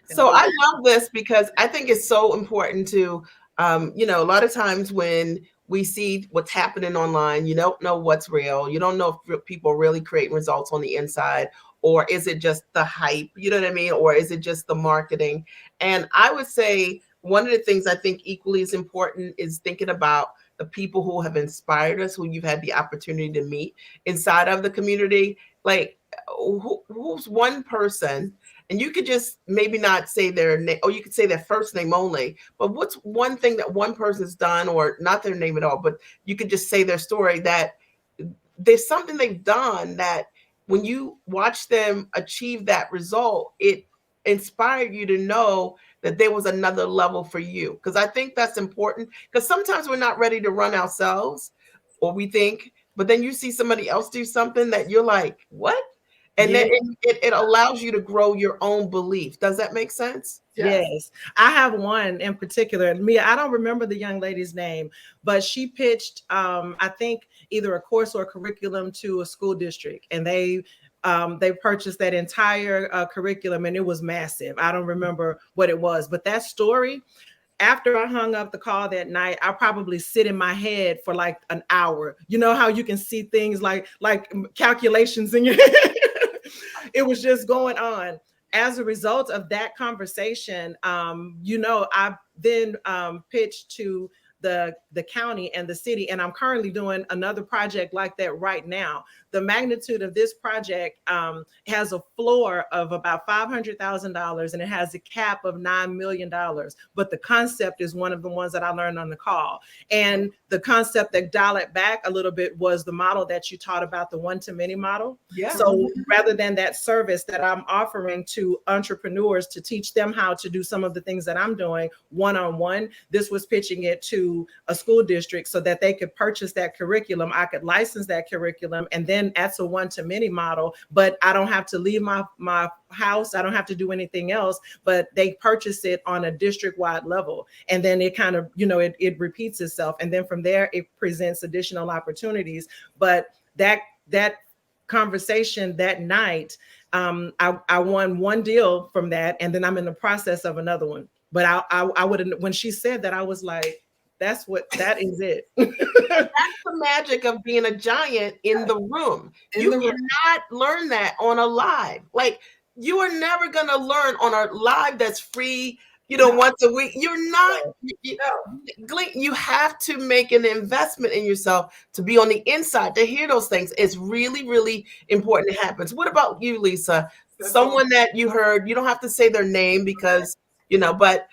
So I love this, because I think it's so important to A lot of times when we see what's happening online, you don't know what's real. You don't know if people really create results on the inside, or is it just the hype? You know what I mean? Or is it just the marketing? And I would say one of the things I think equally as important is thinking about the people who have inspired us, who you've had the opportunity to meet inside of the community. Like, who's one person, and you could just maybe not say their name, or you could say their first name only, but what's one thing that one person's done, or not their name at all, but you could just say their story, that there's something they've done that when you watch them achieve that result, it inspired you to know that there was another level for you. Because I think that's important, because sometimes we're not ready to run ourselves, or we think, but then you see somebody else do something that you're like, what? And then Yeah. it allows you to grow your own belief. Does that make sense? Yes. I have one in particular. Mia, I don't remember the young lady's name, but she pitched, I think, either a course or a curriculum to a school district, and they purchased that entire curriculum, and it was massive. I don't remember what it was, but that story, after I hung up the call that night, I probably sit in my head for like an hour. You know how you can see things like calculations in your head? It was just going on. As a result of that conversation, I then pitched to the county and the city, and I'm currently doing another project like that right now. The magnitude of this project has a floor of about $500,000, and it has a cap of $9 million. But the concept is one of the ones that I learned on the call. And the concept that dial it back a little bit was the model that you taught about, the one-to-many model. Yeah. So rather than that service that I'm offering to entrepreneurs to teach them how to do some of the things that I'm doing one-on-one, this was pitching it to a school district so that they could purchase that curriculum. I could license that curriculum, and then that's a one-to-many model, but I don't have to leave my house. I don't have to do anything else, but they purchase it on a district-wide level. And then it kind of, it repeats itself. And then from there, it presents additional opportunities. But that conversation that night, I won one deal from that, and then I'm in the process of another one. But I would, when she said that, I was like, that is it. That's the magic of being a giant in the room. You cannot learn that on a live. Like, you are never going to learn on a live that's free, once a week. You're not. You have to make an investment in yourself to be on the inside, to hear those things. It's really, really important it happens. What about you, Lisa? Someone that you heard, you don't have to say their name because, but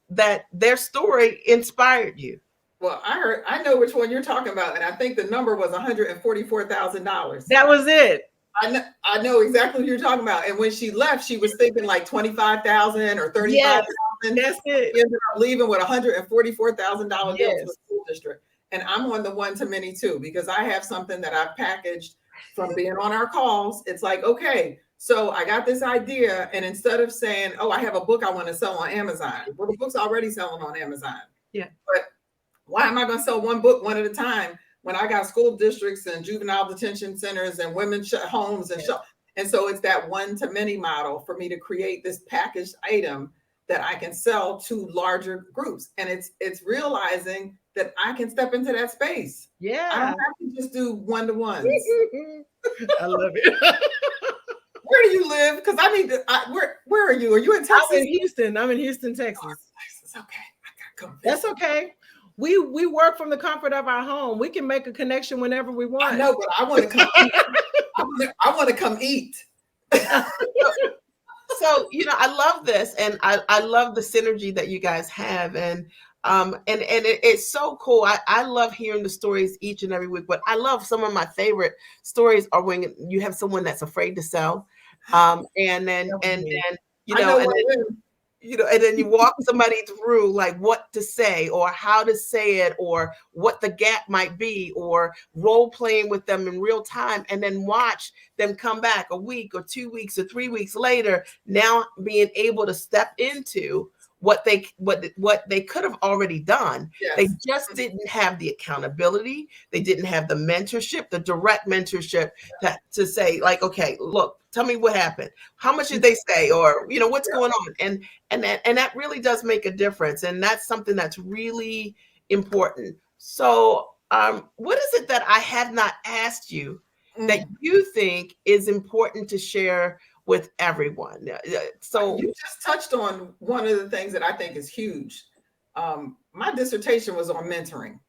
that their story inspired you. Well, I know which one you're talking about, and I think the number was $144,000. That was it. I know exactly what you're talking about. And when she left, she was thinking like 25,000 or 35,000. Yes, that's it. She ended up leaving with $144,000 bill to the school district. And I'm on the one-to-many too, because I have something that I've packaged from being on our calls. It's like, okay, so I got this idea, and instead of saying, oh, I have a book I want to sell on Amazon. Well, the book's already selling on Amazon. Yeah. But why am I going to sell one book one at a time when I got school districts and juvenile detention centers and women's homes and and so it's that one-to-many model for me to create this packaged item that I can sell to larger groups. And it's realizing that I can step into that space. Yeah. I don't have to just do one-to-ones. I love it. Where do you live? Because I need to. Where are you? Are you in Texas? I'm in Houston, Texas. Oh, Texas. Okay, I gotta come. That's okay. We work from the comfort of our home. We can make a connection whenever we want. I know, but I want to come. I want to come eat. So I love this, and I love the synergy that you guys have, and it's so cool. I love hearing the stories each and every week, but I love some of my favorite stories are when you have someone that's afraid to sell, and then you walk somebody through like what to say or how to say it or what the gap might be, or role playing with them in real time, and then watch them come back a week or 2 weeks or 3 weeks later, now being able to step into what they could have already done. Yes. They just didn't have the accountability. They didn't have the mentorship, the direct mentorship to say like, okay, look, Tell me what happened. How much did they say? Or, what's going on? And that really does make a difference. And that's something that's really important. So, what is it that I have not asked you that you think is important to share with everyone? So you just touched on one of the things that I think is huge. My dissertation was on mentoring.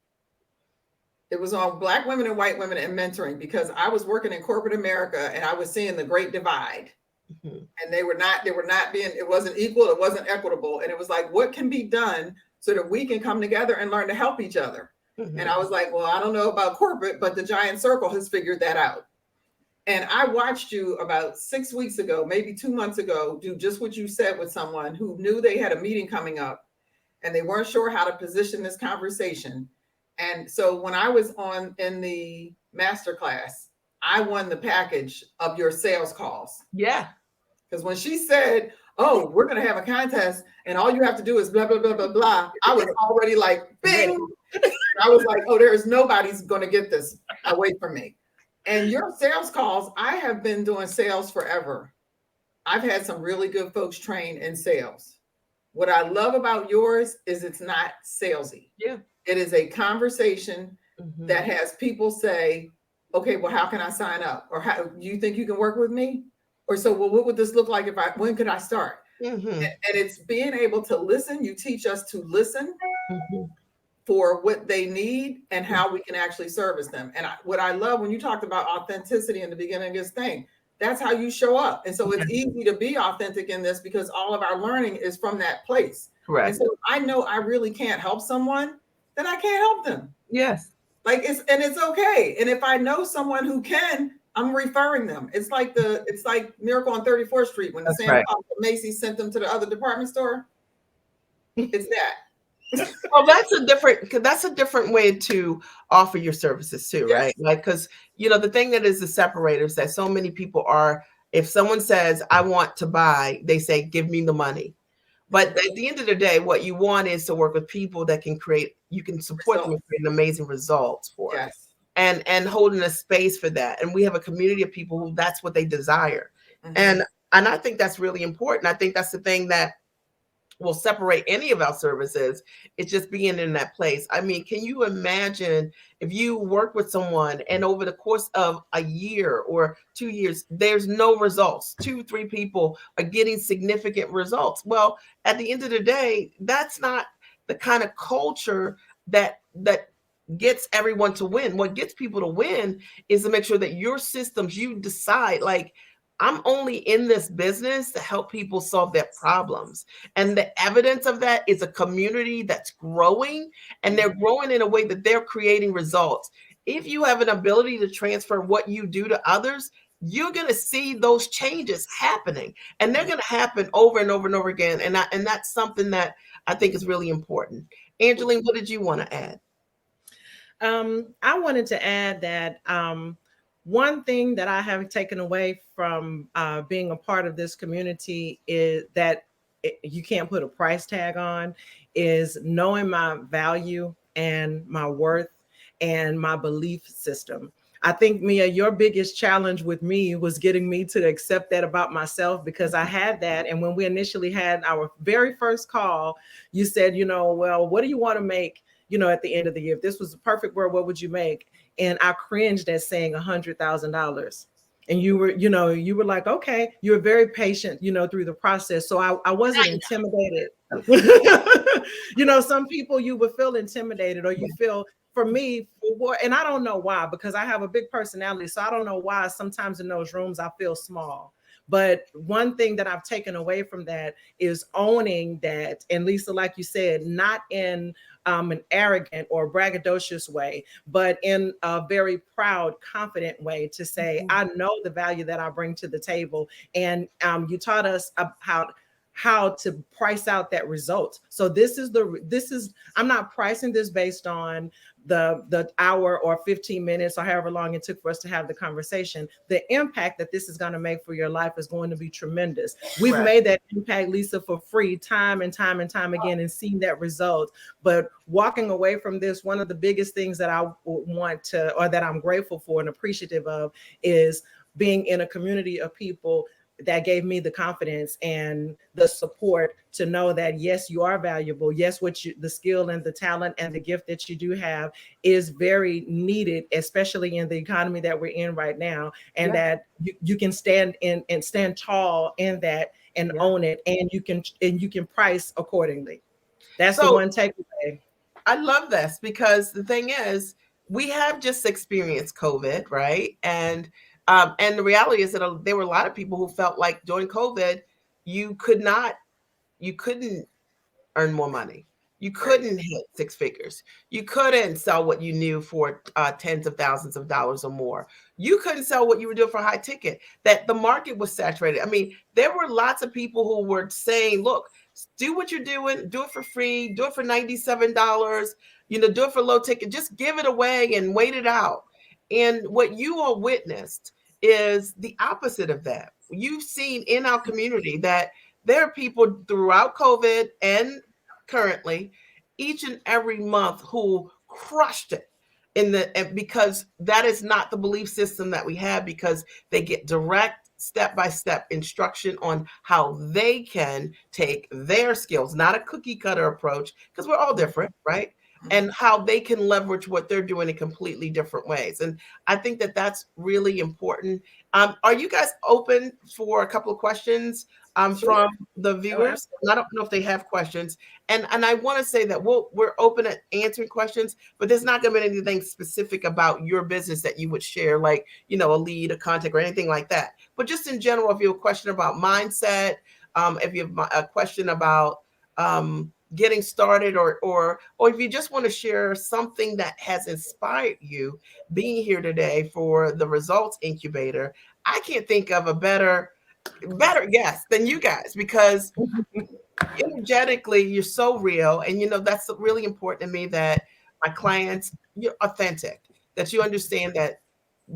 It was on Black women and white women and mentoring, because I was working in corporate America and I was seeing the great divide. And they were not being, it wasn't equal, it wasn't equitable. And it was like, what can be done so that we can come together and learn to help each other? And I was like, well, I don't know about corporate, but the giant circle has figured that out. And I watched you about 6 weeks ago, maybe 2 months ago, do just what you said with someone who knew they had a meeting coming up and they weren't sure how to position this conversation. And so when I was in the masterclass, I won the package of your sales calls. Yeah. Because when she said, oh, we're going to have a contest and all you have to do is blah, blah, blah, blah, blah, I was already like, bing. I was like, oh, nobody's going to get this away from me. And your sales calls, I have been doing sales forever. I've had some really good folks trained in sales. What I love about yours is it's not salesy. Yeah. It is a conversation that has people say, okay, well, how can I sign up? Or how do you think you can work with me? Or so, well, what would this look like when could I start? And it's being able to listen. You teach us to listen for what they need and how we can actually service them. And what I love when you talked about authenticity in the beginning of this thing, that's how you show up. And so it's easy to be authentic in this because all of our learning is from that place. Correct. And so I know I really can't help someone, then I can't help them. Yes. It's okay. And if I know someone who can, I'm referring them. It's like Miracle on 34th Street when the Sam Macy's sent them to the other department store. It's that. Well, that's a different way to offer your services too, right? Like, because the thing that is the separator is that so many people are, if someone says, I want to buy, they say, give me the money. But at the end of the day, what you want is to work with people that you can support them and create amazing results for. Yes. And holding a space for that. And we have a community of people who that's what they desire. And I think that's really important. I think that's the thing that will separate any of our services. It's just being in that place. I mean, can you imagine if you work with someone and over the course of a year or 2 years, there's no results, 2-3 people are getting significant results. Well, at the end of the day, that's not the kind of culture that gets everyone to win. What gets people to win is to make sure that your systems, you decide, like, I'm only in this business to help people solve their problems. And the evidence of that is a community that's growing, and they're growing in a way that they're creating results. If you have an ability to transfer what you do to others, you're going to see those changes happening, and they're going to happen over and over and over again. And that's something that I think is really important. Angeline, what did you want to add? I wanted to add that one thing that I have taken away from being a part of this community is that you can't put a price tag on, is knowing my value and my worth and my belief system. I think, Mia, your biggest challenge with me was getting me to accept that about myself, because I had that. And when we initially had our very first call, you said, well, what do you want to make, at the end of the year? If this was the perfect world, what would you make? And I cringed at saying $100,000. And you were like, okay, you were very patient, through the process. So I wasn't intimidated. Some people, you would feel intimidated, or you feel, for me, and I don't know why, because I have a big personality. So I don't know why sometimes in those rooms I feel small. But one thing that I've taken away from that is owning that. And Lisa, like you said, not in an arrogant or braggadocious way, but in a very proud, confident way to say, I know the value that I bring to the table. And you taught us how to price out that result. So this is I'm not pricing this based on the hour or 15 minutes or however long it took for us to have the conversation. The impact that this is going to make for your life is going to be tremendous. We've made that impact, Lisa, for free time and time and time again, and seen that result. But walking away from this, one of the biggest things that I want to, or that I'm grateful for and appreciative of, is being in a community of people that gave me the confidence and the support to know that yes, you are valuable. Yes, the skill and the talent and the gift that you do have is very needed, especially in the economy that we're in right now, and Yeah. that you can stand in and stand tall in that and Yeah. own it, and you can price accordingly. That's the So one takeaway. I love this because the thing is, we have just experienced COVID, right? And the reality is that there were a lot of people who felt like during COVID, you could not, you couldn't earn more money. You Right. couldn't hit six figures. You couldn't sell what you knew for tens of thousands of dollars or more. You couldn't sell what you were doing for high ticket. That the market was saturated. I mean, there were lots of people who were saying, "Look, do what you're doing. Do it for free. Do it for $97. Do it for low ticket. Just give it away and wait it out." And what you all witnessed is the opposite of that. You've seen in our community that there are people throughout COVID and currently each and every month who crushed it because that is not the belief system that we have, because they get direct step-by-step instruction on how they can take their skills, not a cookie cutter approach, because we're all different, right? And how they can leverage what they're doing in completely different ways. And I think that that's really important. Are you guys open for a couple of questions Sure. from the Oh, viewers? I don't know if they have questions. And I want to say that we're open at answering questions, but there's not going to be anything specific about your business that you would share, like, a lead, a contact, or anything like that. But just in general, if you have a question about mindset, if you have a question about getting started, or if you just want to share something that has inspired you being here today for the Results Incubator, I can't think of a better guest than you guys, because energetically you're so real. And that's really important to me, that my clients, you're authentic, that you understand that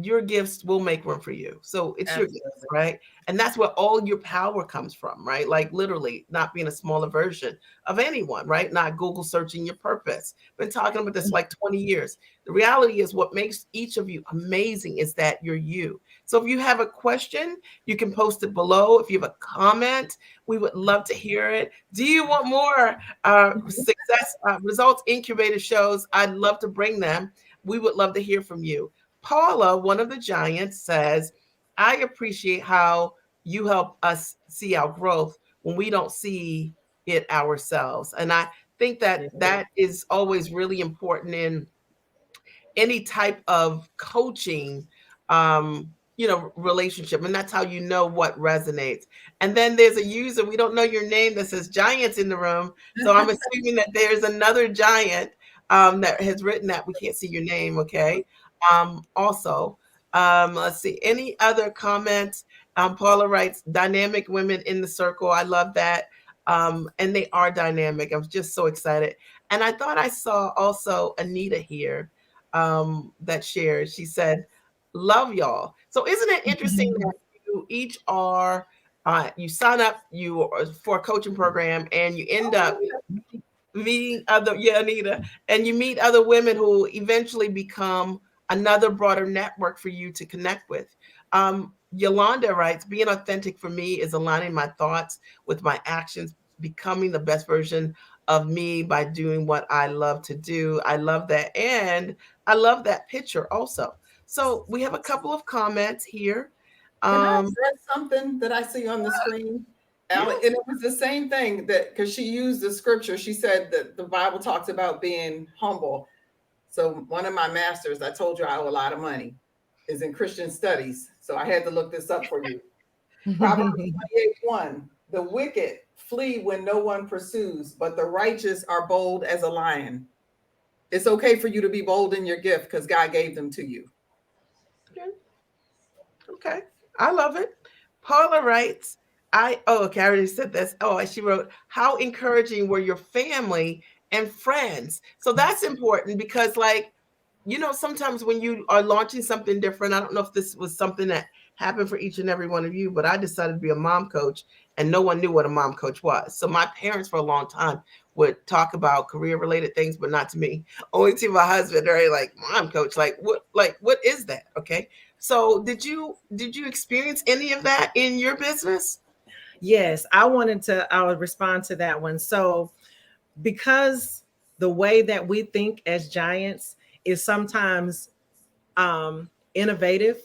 your gifts will make room for you. So it's your gifts, Absolutely. right? And that's where all your power comes from, right? Like literally not being a smaller version of anyone, right? Not Google searching your purpose. Been talking about this like 20 years. The reality is, what makes each of you amazing is that you're you. So if you have a question, you can post it below. If you have a comment, we would love to hear it. Do you want more success results incubator shows? I'd love to bring them. We would love to hear from you. Paula, one of the giants, says, I appreciate how you help us see our growth when we don't see it ourselves. And I think that Yeah. that is always really important in any type of coaching relationship, and that's how you know what resonates. And then there's a user, we don't know your name, that says giants in the room, so I'm assuming that there's another giant that has written that. We can't see your name. Okay. Also, let's see, any other comments? Paula writes, dynamic women in the circle. I love that. And they are dynamic. I'm just so excited. And I thought I saw also Anita here that shared. She said, love y'all. So isn't it interesting that you each are, you sign up for a coaching program, and you end oh, up meeting other, yeah, Anita, and you meet other women who eventually become another broader network for you to connect with. Yolanda writes, being authentic for me is aligning my thoughts with my actions, becoming the best version of me by doing what I love to do. I love that. And I love that picture also. So we have a couple of comments here. Can I Um, address something that I see on the screen? Allie, yes. and it was the same thing, that because she used the scripture, she said that the Bible talks about being humble. So one of my masters, I told you I owe a lot of money, is in Christian studies. So I had to look this up for you. Proverbs 28:1. The wicked flee when no one pursues, but the righteous are bold as a lion. It's okay for you to be bold in your gift because God gave them to you. Okay. Okay. I love it. Paula writes, okay, I already said this. Oh, and she wrote, how encouraging were your family and friends? So that's important, because like, sometimes when you are launching something different, I don't know if this was something that happened for each and every one of you, but I decided to be a mom coach, and no one knew what a mom coach was. So my parents for a long time would talk about career related things, but not to me. Only to my husband. They're like, "Mom, coach, what is that?" Okay. So did you experience any of that in your business? Yes, I would respond to that one. So, because the way that we think as giants is sometimes innovative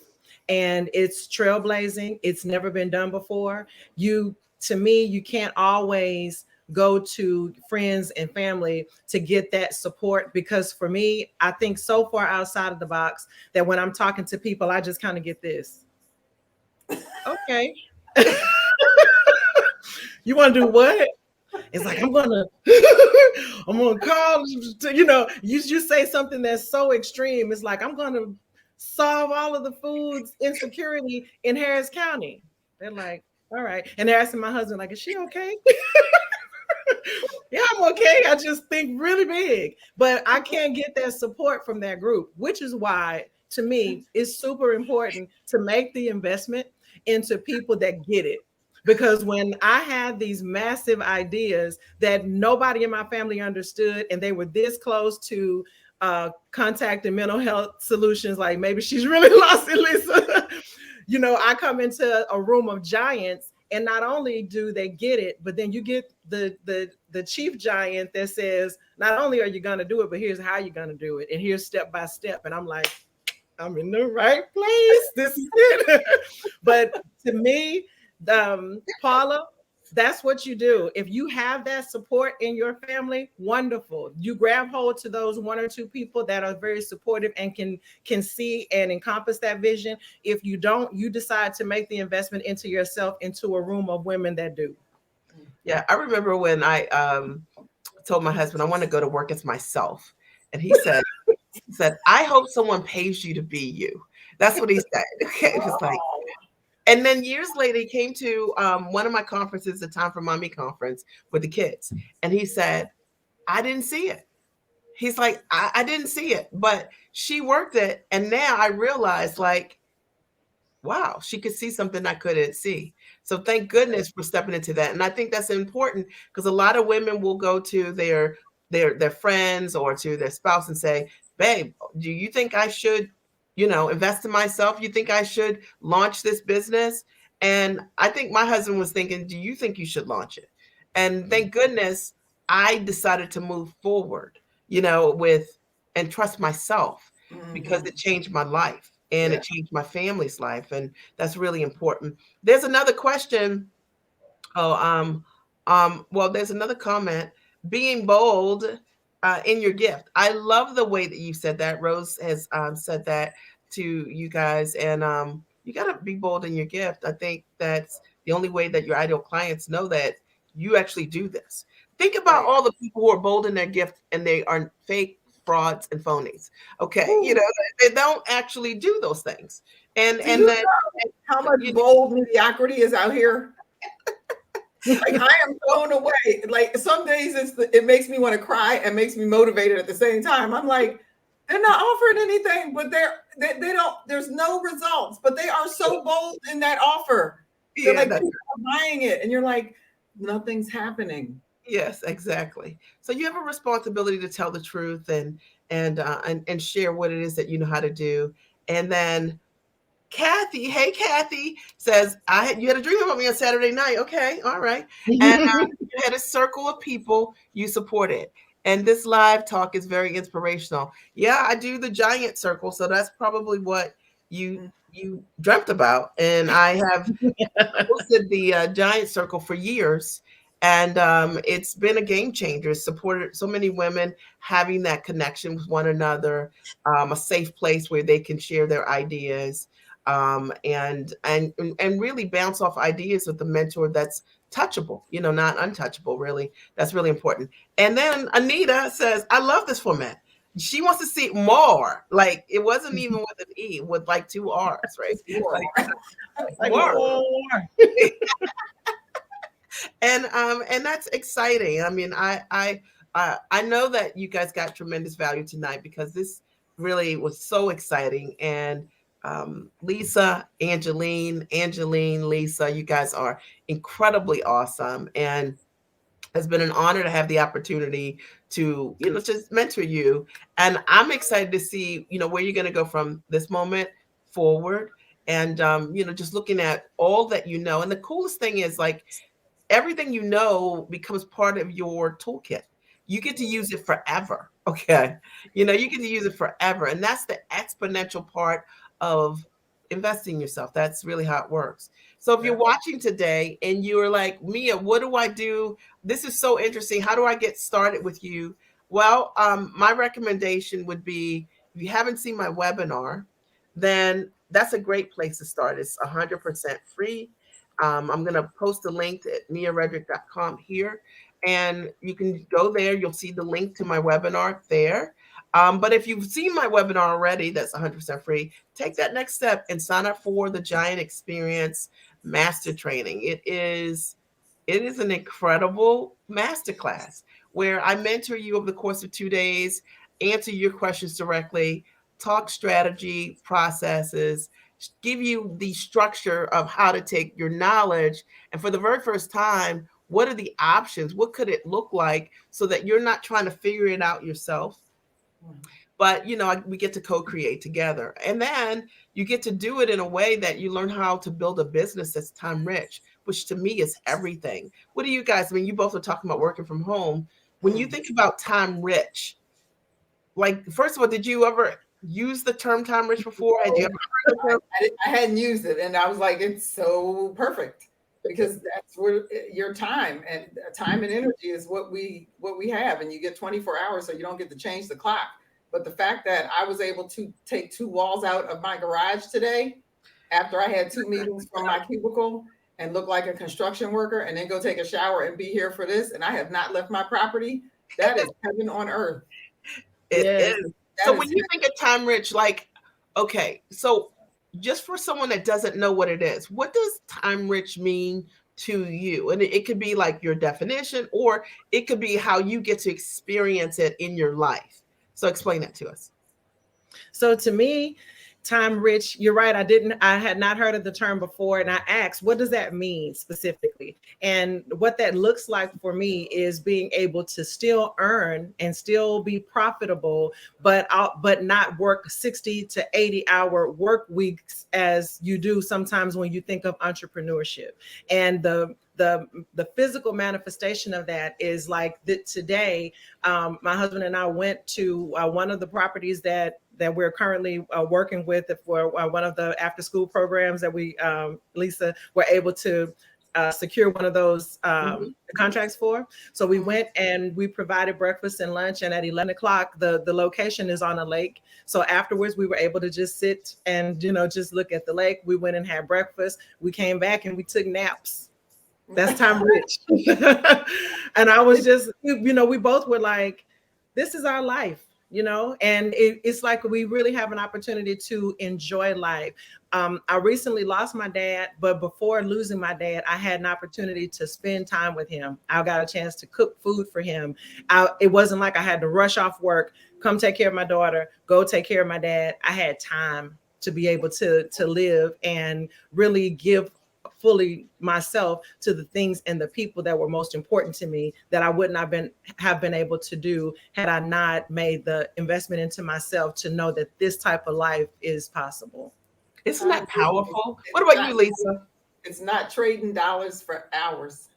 and it's trailblazing, it's never been done before. To me, you can't always go to friends and family to get that support, because for me, I think so far outside of the box that when I'm talking to people, I just kind of get this. Okay. You want to do what? It's like I'm gonna call. You say something that's so extreme. It's like I'm gonna solve all of the food's insecurity in Harris County. They're like, all right, and they're asking my husband, like, is she okay? Yeah, I'm okay. I just think really big, but I can't get that support from that group, which is why, to me, it's super important to make the investment into people that get it. Because when I had these massive ideas that nobody in my family understood, and they were this close to contacting mental health solutions, like maybe she's really lost it, Lisa. I come into a room of giants, and not only do they get it, but then you get the chief giant that says, not only are you going to do it, but here's how you're going to do it, and here's step by step. And I'm like, I'm in the right place. This is it. But to me, Paula, that's what you do. If you have that support in your family, wonderful. You grab hold to those one or two people that are very supportive and can see and encompass that vision. If you don't, you decide to make the investment into yourself, into a room of women that do. Yeah, I remember when I told my husband I want to go to work as myself, and he said, "I hope someone pays you to be you." That's what he said. Okay, it was like, and then years later, he came to one of my conferences, the Time for Mommy conference with the kids, and he said, "I didn't see it." He's like, I didn't see it, but she worked it, and now I realize, like, wow, she could see something I couldn't see. So thank goodness for stepping into that. And I think that's important because a lot of women will go to their friends or to their spouse and say, "Babe, do you think I should, invest in myself? You think I should launch this business?" And I think my husband was thinking, "Do you think you should launch it?" And thank goodness I decided to move forward, with and trust myself because Mhm. it changed my life and Yeah. it changed my family's life, and that's really important. There's another question. Oh, well, there's another comment. Being bold in your gift. I love the way that you said that. Rose has said that to you guys, and you got to be bold in your gift. I think that's the only way that your ideal clients know that you actually do this. Think about Right. all the people who are bold in their gift and they are fake, frauds, and phonies. Okay, Ooh, they don't actually do those things, and do you then know how much you bold mediocrity is out here? Like I am blown away. Like some days it makes me want to cry and makes me motivated at the same time. I'm like, they're not offering anything, but they don't. There's no results, but they are so bold in that offer. They're yeah, like that's people are buying it, and you're like, nothing's happening. yes, exactly. So you have a responsibility to tell the truth and share what it is that you know how to do. And then Kathy, hey Kathy, says, you had a dream about me on Saturday night. Okay, all right. And you had a circle of people you supported. And this live talk is very inspirational. Yeah, I do the giant circle, so that's probably what you Mm. you dreamt about. And I have hosted the Giant Circle for years, and it's been a game changer. It's supported so many women having that connection with one another, a safe place where they can share their ideas, and really bounce off ideas with a mentor that's touchable, not untouchable. Really, that's really important. And then Anita says, "I love this format." She wants to see more. Like it wasn't even with an E, with like two R's, right? It's war. Like Like, more. more. And that's exciting. I mean, I know that you guys got tremendous value tonight because this really was so exciting. And Lisa, Angeline, Lisa, you guys are incredibly awesome. And It's been an honor to have the opportunity to, just mentor you. And I'm excited to see, where you're going to go from this moment forward. And, just looking at all that you know. And the coolest thing is like everything you know becomes part of your toolkit. You get to use it forever. Okay. You get to use it forever. And that's the exponential part of investing in yourself. That's really how it works. So if you're Yeah. watching today and you're like, Mia, what do I do? This is so interesting. How do I get started with you? Well, my recommendation would be if you haven't seen my webinar, then that's a great place to start. It's 100% free. I'm going to post a link at miaredrick.com here, and you can go there. You'll see the link to my webinar there. But if you've seen my webinar already, that's 100% free. Take that next step and sign up for the Giant Experience Master Training. It is an incredible masterclass where I mentor you over the course of 2 days, answer your questions directly, talk strategy, processes, give you the structure of how to take your knowledge. And for the very first time, what are the options? What could it look like so that you're not trying to figure it out yourself? But we get to co-create together, and then you get to do it in a way that you learn how to build a business that's time rich, which to me is everything. What do you guys, I mean, you both are talking about working from home. When you think about time rich, like, first of all, did you ever use the term time rich before? Had you ever heard the term? I hadn't used it, and I was like, it's so perfect because that's where your time and energy is what we have, and you get 24 hours, so you don't get to change the clock. But the fact that I was able to take 2 walls out of my garage today after I had 2 meetings from my cubicle and look like a construction worker and then go take a shower and be here for this, and I have not left my property, that is heaven on earth. It Yes. is. So when you think of time rich, like, okay, so just for someone that doesn't know what it is, what does time rich mean to you? And it could be like your definition, or it could be how you get to experience it in your life. So explain that to us. So to me, time rich, you're right. I had not heard of the term before. And I asked, what does that mean specifically? And what that looks like for me is being able to still earn and still be profitable, but not work 60 to 80-hour work weeks as you do sometimes when you think of entrepreneurship. And the physical manifestation of that is like that today, my husband and I went to one of the properties that we're currently working with for one of the after school programs that we, Lisa, were able to secure one of those contracts for. So we went and we provided breakfast and lunch. And at 11 o'clock, the location is on a lake. So afterwards, we were able to just sit and, just look at the lake. We went and had breakfast. We came back and we took naps. That's time rich. And I was just, we both were like, this is our life, and it's like we really have an opportunity to enjoy life. I recently lost my dad, but before losing my dad, I had an opportunity to spend time with him. I got a chance to cook food for him. It wasn't like I had to rush off work, come take care of my daughter, go take care of my dad. I had time to be able to live and really give fully myself to the things and the people that were most important to me that I would not have been able to do had I not made the investment into myself to know that this type of life is possible. Isn't that powerful? What about you, Lisa? It's not trading dollars for hours.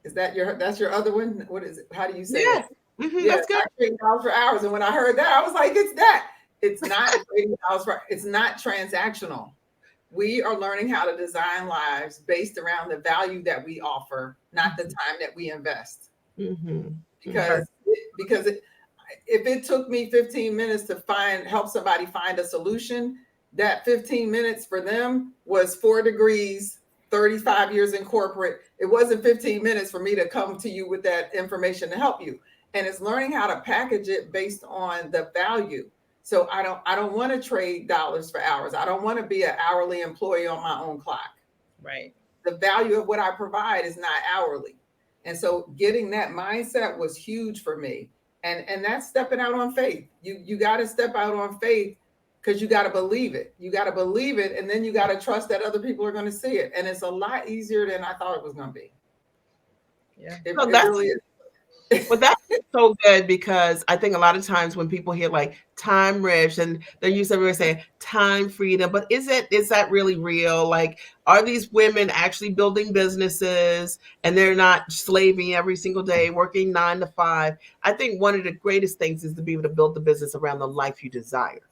Is that's your other one? What is it? How do you say it? Yeah, that's good. Not trading dollars for hours. And when I heard that, I was like, it's that. It's not trading dollars for, it's not transactional. We are learning how to design lives based around the value that we offer, not the time that we invest. Because if it took me 15 minutes to help somebody find a solution, that 15 minutes for them was 4 degrees, 35 years in corporate. It wasn't 15 minutes for me to come to you with that information to help you. And it's learning how to package it based on the value. So I don't want to trade dollars for hours. I don't want to be an hourly employee on my own clock. Right. The value of what I provide is not hourly. And so getting that mindset was huge for me. And that's stepping out on faith. You got to step out on faith because you got to believe it. You got to believe it. And then you got to trust that other people are going to see it. And it's a lot easier than I thought it was going to be. Yeah. So It that's really is. Well, that's so good because I think a lot of times when people hear like time rich and they're used to everyone saying time freedom, but is that really real? Like, are these women actually building businesses and they're not slaving every single day, working 9 to 5? I think one of the greatest things is to be able to build the business around the life you desire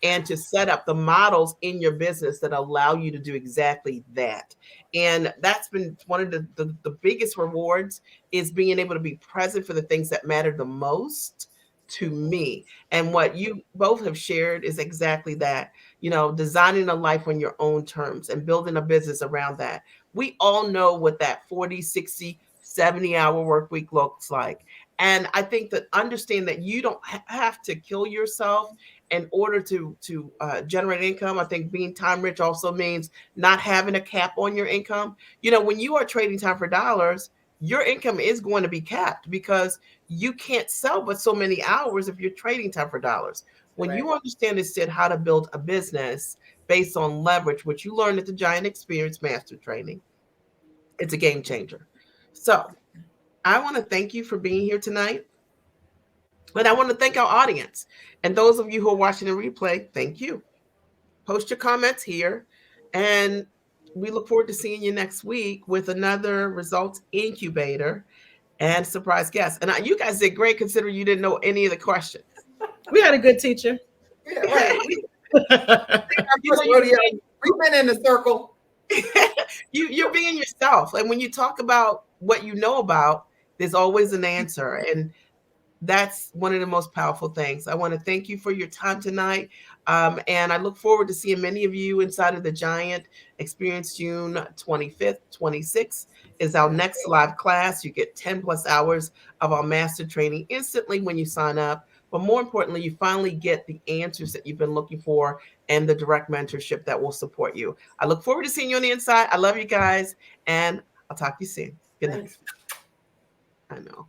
and to set up the models in your business that allow you to do exactly that. And that's been one of the biggest rewards is being able to be present for the things that matter the most to me. And what you both have shared is exactly that, designing a life on your own terms and building a business around that. We all know what that 40, 60, 70-hour work week looks like. And I think that understand that you don't have to kill yourself in order to generate income. I think being time rich also means not having a cap on your income. When you are trading time for dollars, your income is going to be capped because you can't sell but so many hours if you're trading time for dollars. When Right. you understand instead how to build a business based on leverage, which you learned at the Giant Experience Master Training, it's a game changer. So I want to thank you for being here tonight. And I want to thank our audience. And those of you who are watching the replay, thank you. Post your comments here. And we look forward to seeing you next week with another results incubator and surprise guests. And you guys did great considering you didn't know any of the questions. We had a good teacher. Yeah, right. Our you know, first rodeo. We've been in the circle. you're being yourself. And when you talk about what you know about, there's always an answer. And that's one of the most powerful things. I want to thank you for your time tonight. And I look forward to seeing many of you inside of the Giant Experience. June 25th, 26th is our next live class. You get 10 plus hours of our master training instantly when you sign up. But more importantly, you finally get the answers that you've been looking for and the direct mentorship that will support you. I look forward to seeing you on the inside. I love you guys, and I'll talk to you soon. Good night. Thanks. I know.